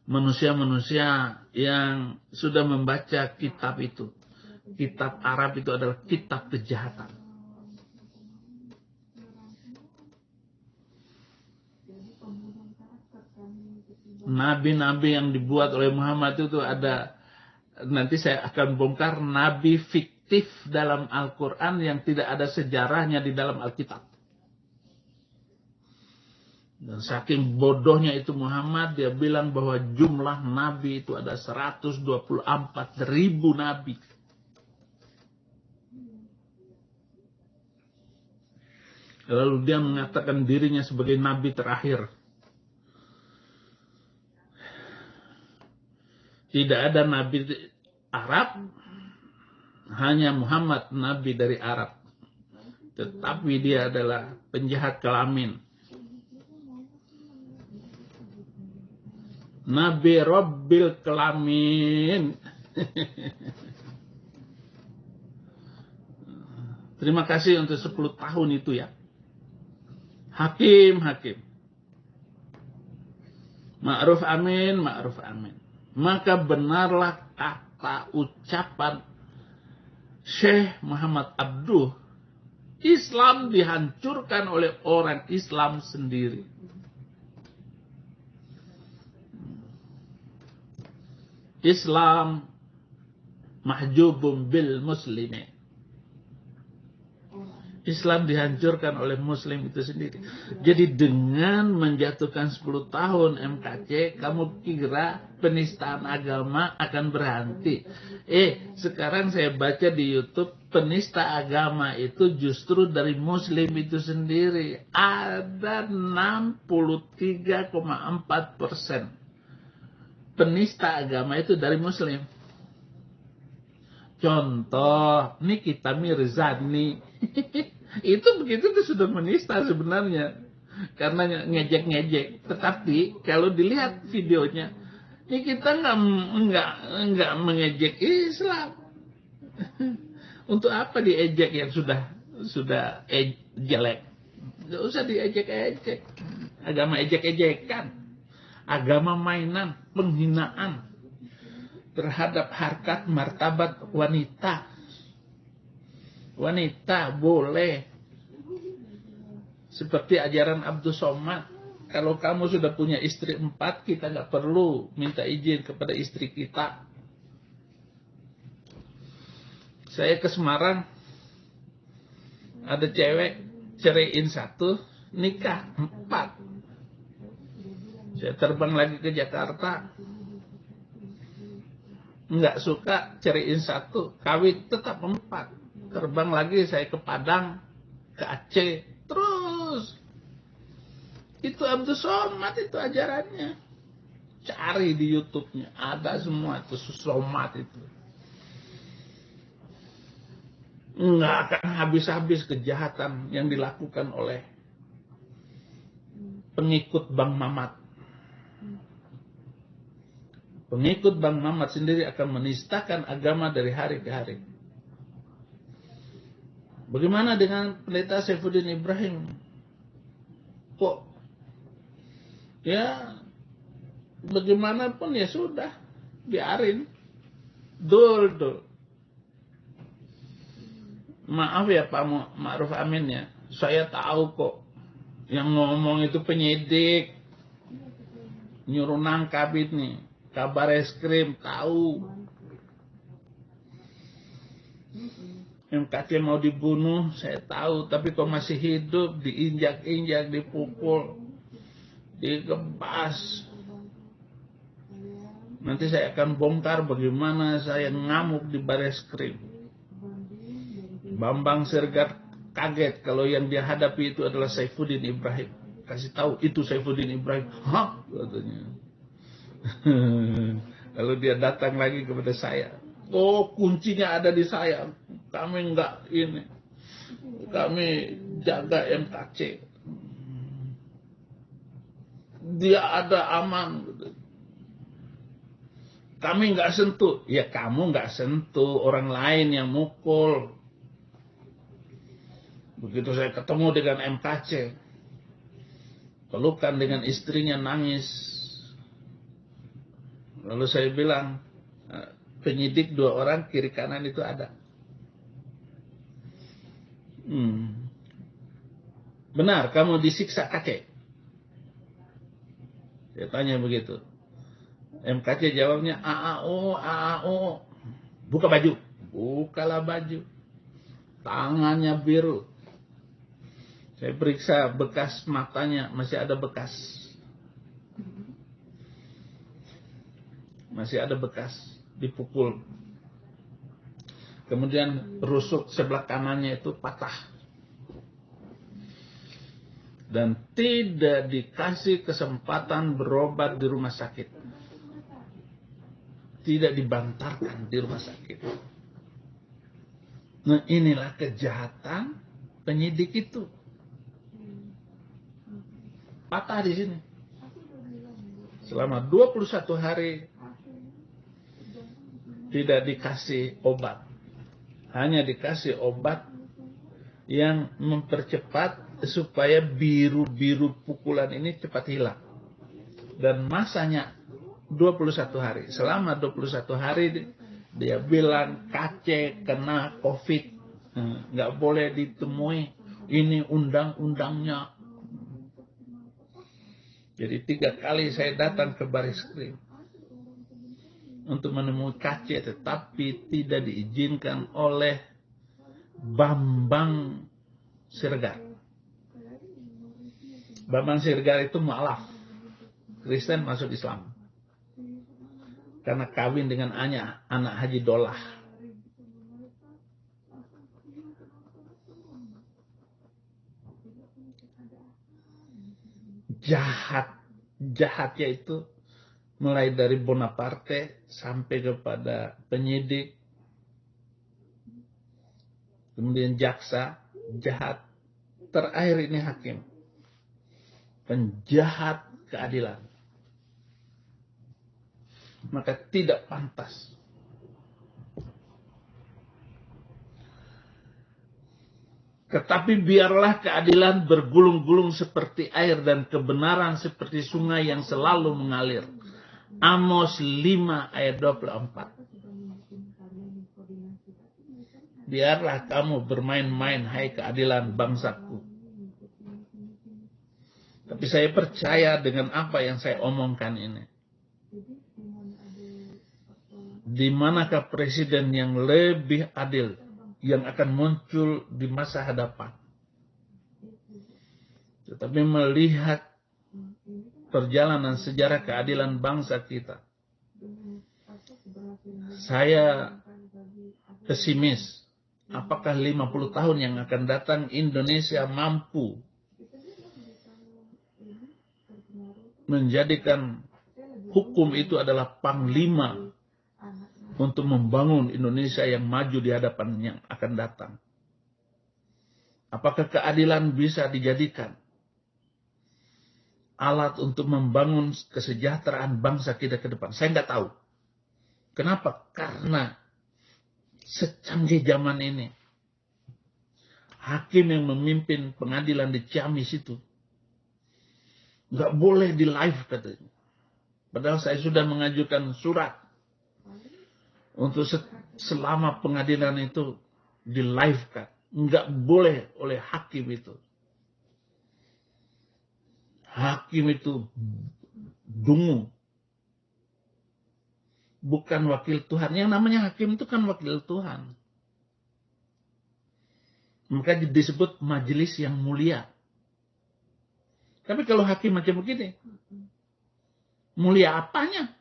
manusia-manusia yang sudah membaca kitab itu. Kitab Arab itu adalah kitab kejahatan. Nabi-nabi yang dibuat oleh Muhammad itu ada. Nanti saya akan bongkar nabi fiktif dalam Al-Quran yang tidak ada sejarahnya di dalam Alkitab. Dan saking bodohnya itu Muhammad, dia bilang bahwa jumlah nabi itu ada 124.000 nabi. Lalu dia mengatakan dirinya sebagai nabi terakhir. Tidak ada nabi Arab, hanya Muhammad nabi dari Arab. Tetapi dia adalah penjahat kelamin. Nabi Rabbil kelamin. Terima kasih untuk 10 tahun itu ya. Hakim. Ma'ruf amin, ma'ruf amin. Maka benarlah kata ucapan Syekh Muhammad Abduh, Islam dihancurkan oleh orang Islam sendiri. Islam mahjubum bil muslimin. Islam dihancurkan oleh Muslim itu sendiri. Jadi dengan menjatuhkan 10 tahun MKC, kamu kira penistaan agama akan berhenti? Sekarang saya baca di YouTube, penista agama itu justru dari Muslim itu sendiri. Ada 63,4% penista agama itu dari Muslim. Contoh, Nikita Mirzani. Itu begitu itu sudah menista sebenarnya. Karena ngejek-ngejek. Tetapi kalau dilihat videonya, Nikita nggak mengejek Islam. Untuk apa diejek yang sudah jelek? Nggak usah diejek-ejek. Agama ejek-ejekan. Agama mainan, penghinaan terhadap harkat martabat wanita. Wanita boleh. Seperti ajaran Abdus Somad. Kalau kamu sudah punya istri 4, kita nggak perlu minta izin kepada istri kita. Saya ke Semarang, ada cewek ceraiin 1, nikah 4. Saya terbang lagi ke Jakarta, nggak suka ceraiin 1, kawin tetap 4. Terbang lagi saya ke Padang, ke Aceh, terus. Itu Abdus Somad itu ajarannya. Cari di YouTube-nya, ada semua itu Somad itu. Nggak akan habis-habis kejahatan yang dilakukan oleh pengikut Bang Mamat. Pengikut Bang Mamat sendiri akan menistakan agama dari hari ke hari. Bagaimana dengan pendeta Saifuddin Ibrahim? Kok? Ya, bagaimanapun ya sudah, biarin. Dul. Maaf ya Pak Ma'ruf Amin ya, saya tahu kok. Yang ngomong itu penyidik. Nyuruh nangkap ini. Kabar eskrim, tahu. MKC mau dibunuh, saya tahu. Tapi kok masih hidup, diinjak-injak, dipukul, digebas. Nanti saya akan bongkar bagaimana saya ngamuk di bareskrim. Bambang Siregar kaget kalau yang dia hadapi itu adalah Saifuddin Ibrahim. Kasih tahu, itu Saifuddin Ibrahim. Hah? Katanya. Lalu dia datang lagi kepada saya. Oh, kuncinya ada di saya. Kami enggak ini. Kami jaga MKC. Dia ada aman. Kami enggak sentuh. Ya kamu enggak sentuh. Orang lain yang mukul. Begitu saya ketemu dengan MKC. Pelukan dengan istrinya, nangis. Lalu saya bilang, penyidik 2 orang kiri kanan itu ada. Benar, kamu disiksa kakek? Saya tanya begitu. MKC jawabnya, AAO. Buka baju. Bukalah baju. Tangannya biru. Saya periksa bekas matanya, masih ada bekas. Masih ada bekas dipukul. Kemudian rusuk sebelah kanannya itu patah. Dan tidak dikasih kesempatan berobat di rumah sakit. Tidak dibantarkan di rumah sakit. Nah, inilah kejahatan penyidik itu. Patah di sini. Selama 21 hari tidak dikasih obat. Hanya dikasih obat yang mempercepat supaya biru-biru pukulan ini cepat hilang. Dan masanya 21 hari. Selama 21 hari dia bilang KC kena COVID. Nggak boleh ditemui. Ini undang-undangnya. Jadi 3 kali saya datang ke Bareskrim untuk menemui KC, tetapi tidak diizinkan oleh Bambang Siregar. Bambang Siregar itu mualaf, Kristen masuk Islam. Karena kawin dengan anak Haji Dolah. Jahatnya itu mulai dari Bonaparte sampai kepada penyidik, kemudian jaksa, jahat. Terakhir ini hakim. Penjahat keadilan. Maka tidak pantas. Tetapi biarlah keadilan bergulung-gulung seperti air dan kebenaran seperti sungai yang selalu mengalir. Amos 5 ayat 24. Biarlah kamu bermain-main, hai keadilan bangsaku. Tapi saya percaya dengan apa yang saya omongkan ini. Di manakah presiden yang lebih adil yang akan muncul di masa hadapan? Tetapi melihat perjalanan sejarah keadilan bangsa kita, saya pesimis. Apakah 50 tahun yang akan datang Indonesia mampu menjadikan hukum itu adalah panglima untuk membangun Indonesia yang maju di hadapan yang akan datang? Apakah keadilan bisa dijadikan alat untuk membangun kesejahteraan bangsa kita ke depan? Saya nggak tahu. Kenapa? Karena secanggih zaman ini, hakim yang memimpin pengadilan di Ciamis itu nggak boleh di live katanya. Padahal saya sudah mengajukan surat untuk selama pengadilan itu di live kan. Nggak boleh oleh hakim itu. Hakim itu dungu. Bukan wakil Tuhan. Yang namanya hakim itu kan wakil Tuhan. Maka disebut majelis yang mulia. Tapi kalau hakim macam begini, mulia apanya?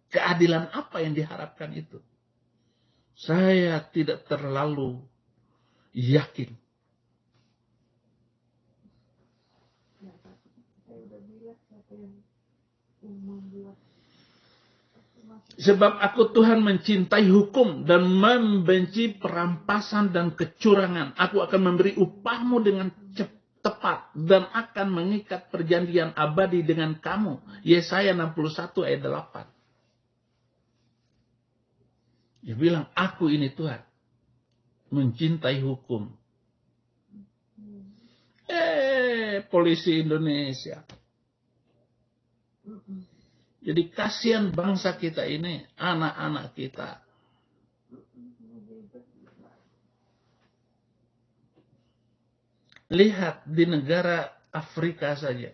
Keadilan apa yang diharapkan itu? Saya tidak terlalu yakin. Sebab aku Tuhan mencintai hukum dan membenci perampasan dan kecurangan. Aku akan memberi upahmu dengan tepat dan akan mengikat perjanjian abadi dengan kamu. Yesaya 61 ayat 8. Dia bilang, aku ini Tuhan mencintai hukum. Polisi Indonesia. Jadi kasihan bangsa kita ini, anak-anak kita. Lihat di negara Afrika saja.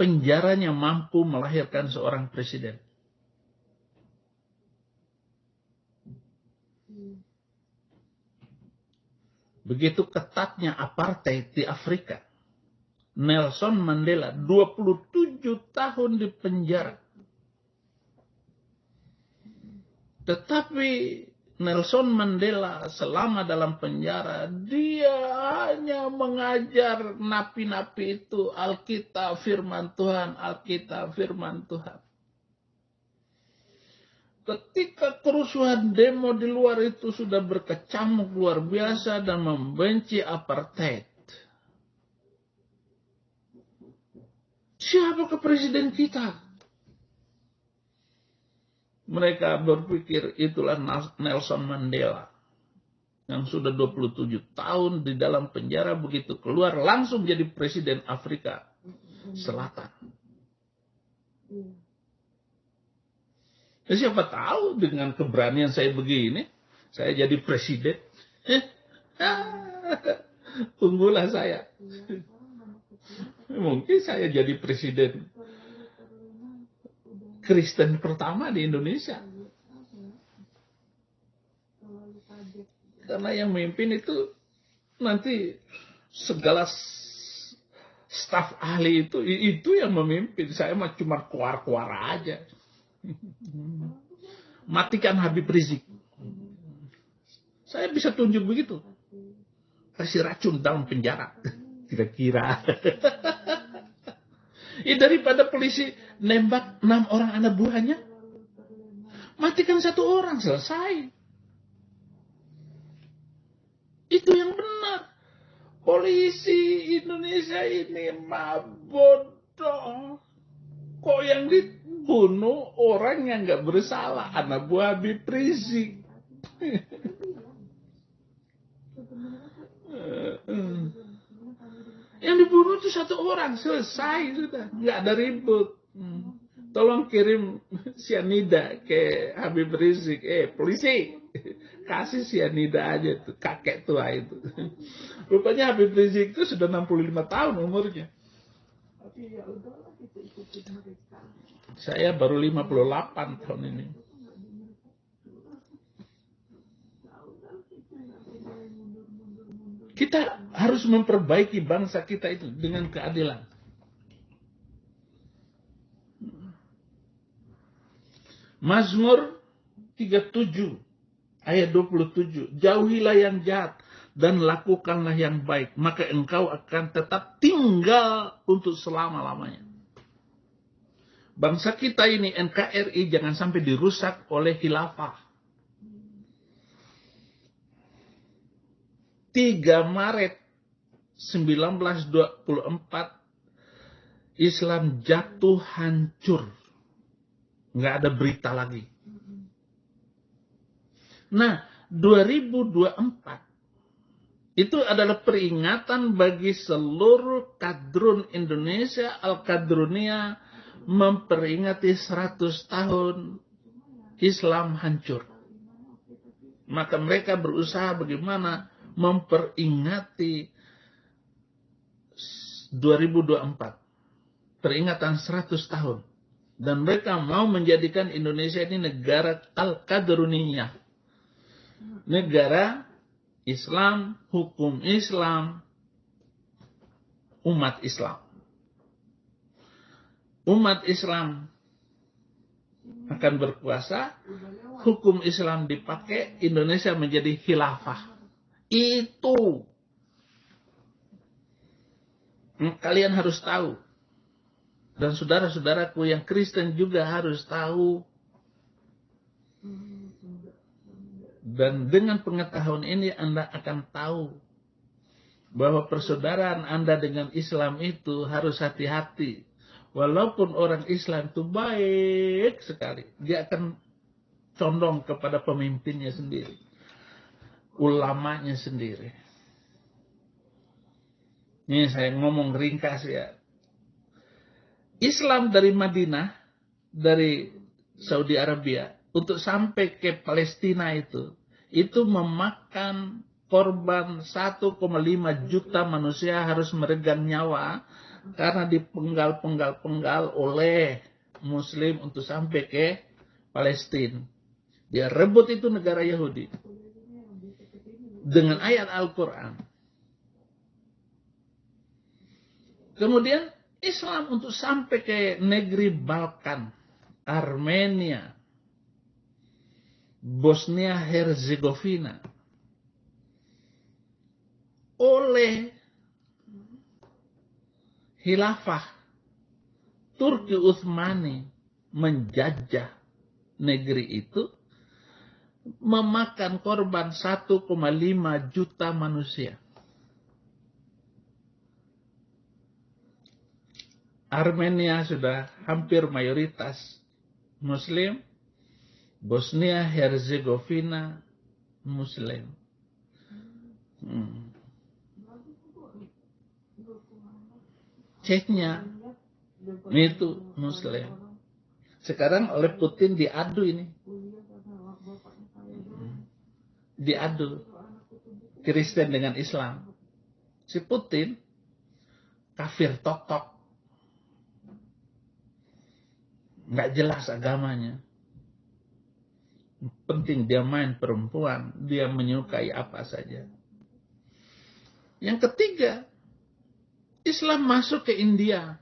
Penjaranya mampu melahirkan seorang presiden. Begitu ketatnya apartheid di Afrika. Nelson Mandela 27 tahun di penjara. Tetapi Nelson Mandela selama dalam penjara, dia hanya mengajar napi-napi itu Alkitab firman Tuhan, Alkitab firman Tuhan. Ketika kerusuhan demo di luar itu sudah berkecamuk luar biasa dan membenci apartheid. Siapakah presiden kita? Mereka berpikir itulah Nelson Mandela. Yang sudah 27 tahun di dalam penjara, begitu keluar langsung jadi presiden Afrika Selatan. Ya, siapa tahu dengan keberanian saya begini, saya jadi presiden. Tunggulah saya. Mungkin saya jadi presiden Kristen pertama di Indonesia. Karena yang memimpin itu nanti segala staf ahli itu yang memimpin. Saya mah cuma kuar-kuar aja. Matikan Habib Rizik. Saya bisa tunjuk begitu. Kasih racun dalam penjara. Kira-kira. Ya, daripada polisi nembak 6 orang anak buahnya, matikan 1 orang, selesai. Itu yang benar. Polisi Indonesia ini mah bodoh. Kok yang dibunuh orang yang nggak bersalah, anak buah Habib Rizik. Yang dibunuh itu 1 orang, selesai sudah, nggak ada ribut. Tolong kirim sianida ke Habib Rizik. Polisi, kasih sianida aja tuh, kakek tua itu. Rupanya Habib Rizik itu sudah 65 tahun umurnya. Saya baru 58 tahun ini. Kita harus memperbaiki bangsa kita itu dengan keadilan. Mazmur 37 ayat 27. Jauhilah yang jahat dan lakukanlah yang baik, maka engkau akan tetap tinggal untuk selama-lamanya. Bangsa kita ini, NKRI, jangan sampai dirusak oleh khilafah. 3 Maret 1924 Islam jatuh hancur. Nggak ada berita lagi. Nah, 2024 itu adalah peringatan bagi seluruh kadrun Indonesia. Al-Kadrunia memperingati 100 tahun Islam hancur. Maka mereka berusaha bagaimana memperingati 2024. Peringatan 100 tahun. Dan mereka mau menjadikan Indonesia ini negara Al-Kadruniyah. Negara Islam, hukum Islam, umat Islam. Umat Islam akan berkuasa, hukum Islam dipakai, Indonesia menjadi khilafah. Itu kalian harus tahu. Dan saudara-saudaraku yang Kristen juga harus tahu. Dan dengan pengetahuan ini Anda akan tahu bahwa persaudaraan Anda dengan Islam itu harus hati-hati. Walaupun orang Islam itu baik sekali, dia akan condong kepada pemimpinnya sendiri, ulamanya sendiri. Ini saya ngomong ringkas ya. Islam dari Madinah, dari Saudi Arabia, untuk sampai ke Palestina itu memakan korban 1,5 juta manusia harus meregang nyawa karena dipenggal-penggal oleh Muslim untuk sampai ke Palestina. Dia rebut itu negara Yahudi dengan ayat Al-Quran. Kemudian Islam untuk sampai ke negeri Balkan, Armenia, Bosnia Herzegovina, oleh Khilafah Turki Utsmani menjajah negeri itu, memakan korban 1,5 juta manusia. Armenia sudah hampir mayoritas Muslim, Bosnia Herzegovina Muslim. Chechnya itu Muslim. Sekarang oleh Putin diadu ini. Diadu Kristen dengan Islam. Si Putin kafir tok-tok. nggak jelas agamanya. Penting dia main perempuan, dia menyukai apa saja. Yang ketiga, Islam masuk ke India.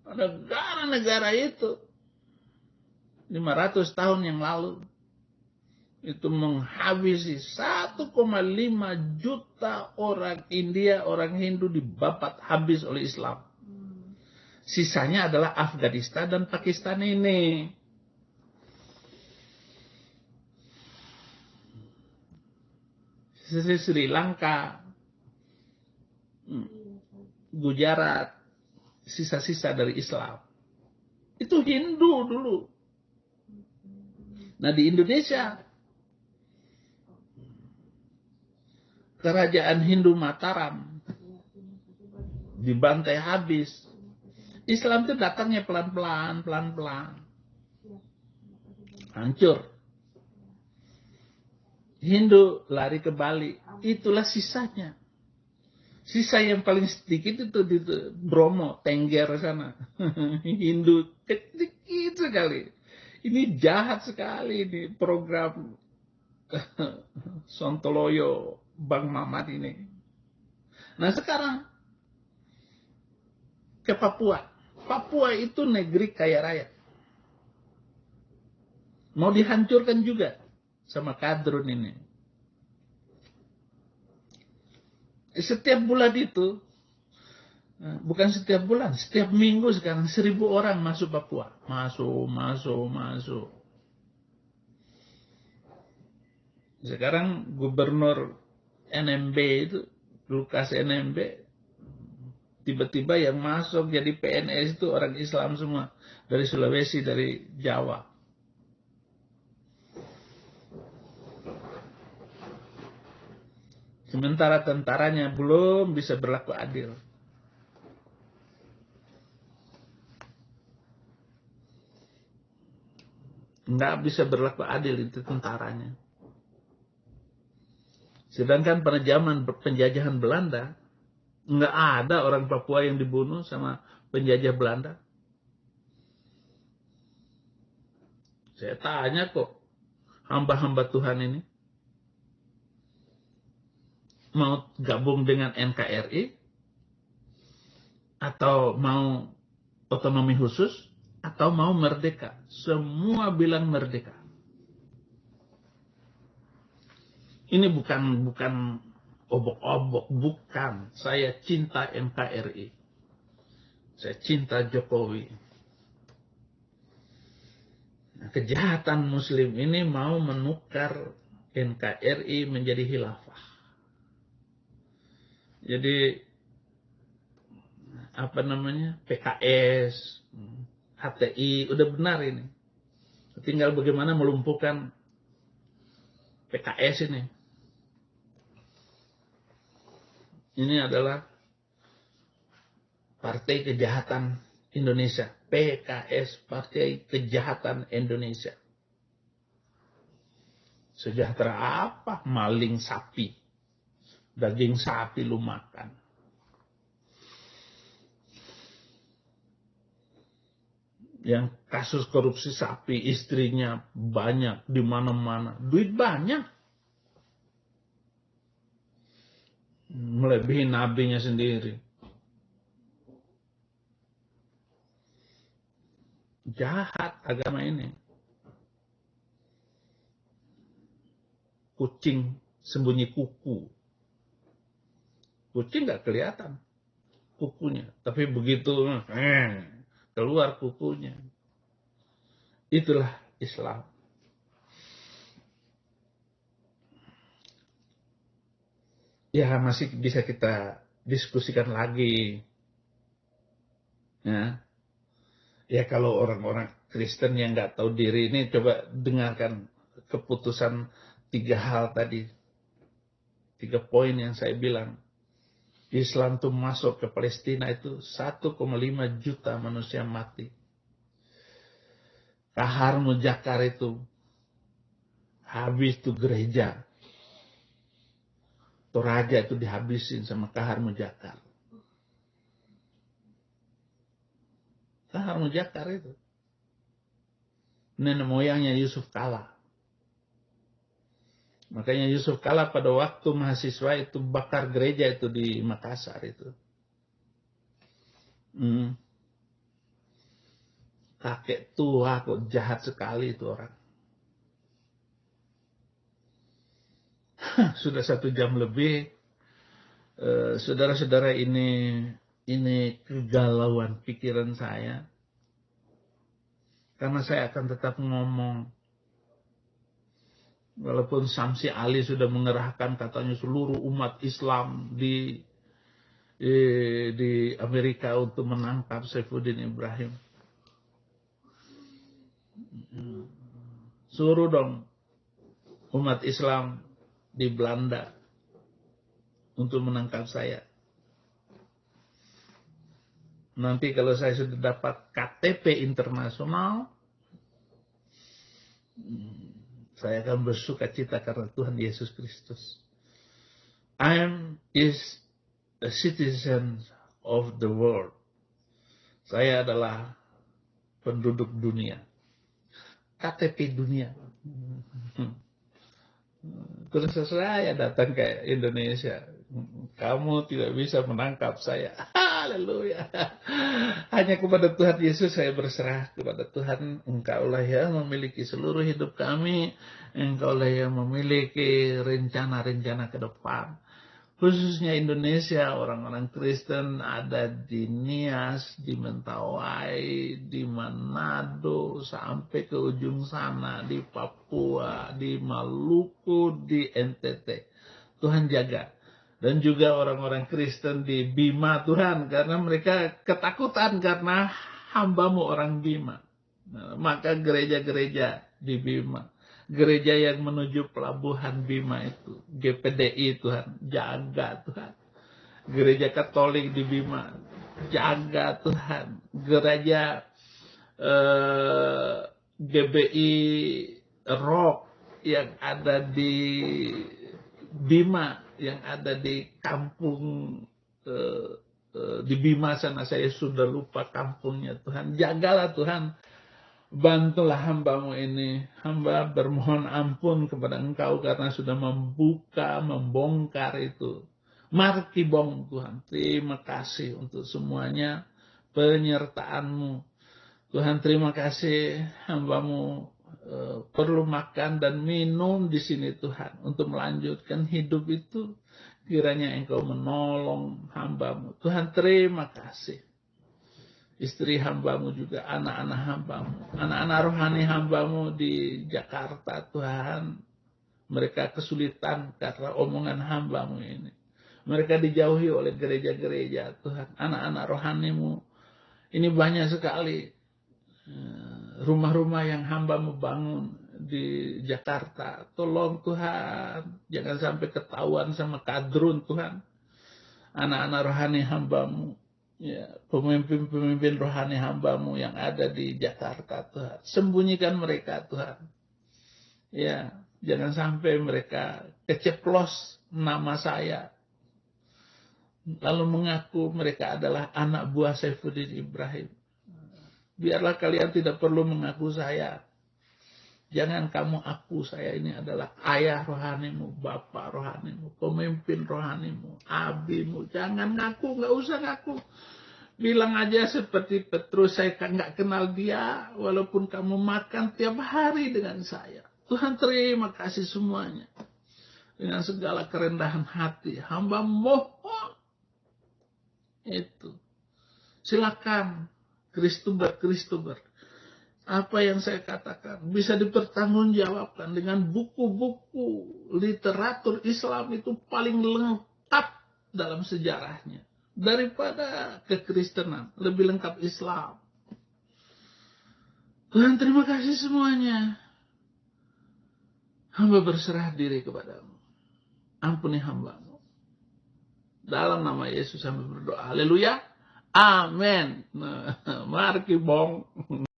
Negara-negara itu 500 tahun yang lalu itu menghabisi 1,5 juta orang India, orang Hindu dibabat habis oleh Islam. Sisanya adalah Afghanistan dan Pakistan ini. Sri Lanka, Gujarat, sisa-sisa dari Islam. Itu Hindu dulu. Nah di Indonesia, kerajaan Hindu Mataram dibantai habis. Islam itu datangnya pelan-pelan, pelan-pelan. Hancur. Hindu lari ke Bali. Itulah sisanya. Sisa yang paling sedikit itu di Bromo, Tengger sana. Hindu sedikit sekali. Ini jahat sekali ini program Sontoloyo, Bang Mamat ini. Nah sekarang ke Papua. Papua itu negeri kaya raya. Mau dihancurkan juga sama kadrun ini. Setiap bulan itu, bukan setiap bulan, setiap minggu sekarang 1.000 orang masuk Papua. Masuk. Sekarang gubernur NMB itu, Lukas NMB, tiba-tiba yang masuk jadi PNS itu orang Islam semua. Dari Sulawesi, dari Jawa. Sementara tentaranya belum bisa berlaku adil. Nggak bisa berlaku adil itu tentaranya. Sedangkan pada zaman penjajahan Belanda, nggak ada orang Papua yang dibunuh sama penjajah Belanda. Saya tanya kok, hamba-hamba Tuhan ini mau gabung dengan NKRI atau mau otonomi khusus atau mau merdeka. Semua bilang merdeka. Ini bukan obok-obok, bukan. Saya cinta NKRI. Saya cinta Jokowi. Nah, kejahatan Muslim ini mau menukar NKRI menjadi khilafah. Jadi apa namanya, PKS, HTI, udah benar ini. Tinggal bagaimana melumpuhkan PKS ini. Ini adalah Partai Kejahatan Indonesia. PKS, Partai Kejahatan Indonesia. Sejahtera apa? Maling sapi. Daging sapi lu makan. Yang kasus korupsi sapi, istrinya banyak di mana-mana. Duit banyak. Melebihi nabinya sendiri. Jahat agama ini. Kucing sembunyi kuku. Kucing nggak kelihatan kukunya, tapi begitu keluar kukunya. Itulah Islam. Ya masih bisa kita diskusikan lagi. Ya kalau orang-orang Kristen yang nggak tahu diri ini, coba dengarkan keputusan 3 hal tadi. 3 poin yang saya bilang. Islam tuh masuk ke Palestina itu 1,5 juta manusia mati. Kahar Mujakar itu habis tuh gereja. Toraja itu dihabisin sama Kahar Mujakar. Kahar Mujakar itu. Nenek moyangnya Yusuf Kala. Makanya Yusuf Kala pada waktu mahasiswa itu bakar gereja itu di Makassar itu. Kakek tua kok, jahat sekali itu orang. Sudah 1 jam lebih. Saudara-saudara, ini kegalauan pikiran saya. Karena saya akan tetap ngomong. Walaupun Samsi Ali sudah mengerahkan katanya seluruh umat Islam di Amerika untuk menangkap Saifuddin Ibrahim. Suruh dong umat Islam di Belanda untuk menangkap saya. Nanti kalau saya sudah dapat KTP internasional, saya akan bersuka cita karena Tuhan Yesus Kristus. I am a citizen of the world. Saya adalah penduduk dunia. KTP dunia. Terus saya datang ke Indonesia. Kamu tidak bisa menangkap saya. Haleluya. Hanya kepada Tuhan Yesus saya berserah. Kepada Tuhan, Engkaulah yang memiliki seluruh hidup kami. Engkaulah yang memiliki rencana-rencana ke depan. Khususnya Indonesia, orang-orang Kristen ada di Nias, di Mentawai, di Manado, sampai ke ujung sana, di Papua, di Maluku, di NTT. Tuhan jaga. Dan juga orang-orang Kristen di Bima, Tuhan, karena mereka ketakutan karena hamba-Mu orang Bima. Nah, maka gereja-gereja di Bima, gereja yang menuju pelabuhan Bima itu, GPDI, Tuhan, jaga Tuhan. Gereja Katolik di Bima, jaga Tuhan. Gereja GBI Rock yang ada di Bima, yang ada di kampung di Bima sana, saya sudah lupa kampungnya, Tuhan. Jagalah Tuhan. Bantulah hamba-Mu ini. Hamba bermohon ampun kepada Engkau karena sudah membongkar itu. Markibong, Tuhan. Terima kasih untuk semuanya penyertaan-Mu. Tuhan, terima kasih hamba-Mu perlu makan dan minum di sini, Tuhan, untuk melanjutkan hidup itu. Kiranya Engkau menolong hamba-Mu. Tuhan, terima kasih. Istri hamba-Mu juga, anak-anak hamba-Mu, anak-anak rohani hamba-Mu di Jakarta, Tuhan. Mereka kesulitan karena omongan hamba-Mu ini. Mereka dijauhi oleh gereja-gereja, Tuhan. Anak-anak rohani-Mu ini banyak sekali rumah-rumah yang hamba-Mu bangun di Jakarta. Tolong Tuhan, jangan sampai ketahuan sama kadrun, Tuhan. Anak-anak rohani hamba-Mu, ya, pemimpin-pemimpin rohani hamba-Mu yang ada di Jakarta, Tuhan. Sembunyikan mereka, Tuhan. Ya, jangan sampai mereka keceplos nama saya, lalu mengaku mereka adalah anak buah Saifuddin Ibrahim. Biarlah kalian tidak perlu mengaku saya. Jangan kamu aku saya ini adalah ayah rohanimu, bapak rohanimu, pemimpin rohanimu, abimu. Jangan ngaku, nggak usah ngaku. Bilang aja seperti Petrus, saya nggak kenal dia, walaupun kamu makan tiap hari dengan saya. Tuhan, terima kasih semuanya. Dengan segala kerendahan hati, hamba mohon itu. Silakan. Kristuber. Apa yang saya katakan bisa dipertanggungjawabkan dengan buku-buku literatur Islam itu paling lengkap dalam sejarahnya. Daripada kekristenan, lebih lengkap Islam. Tuhan, terima kasih semuanya. Hamba berserah diri kepadamu. Ampuni hamba-Mu. Dalam nama Yesus hamba berdoa. Haleluya. Amin. Mari bong.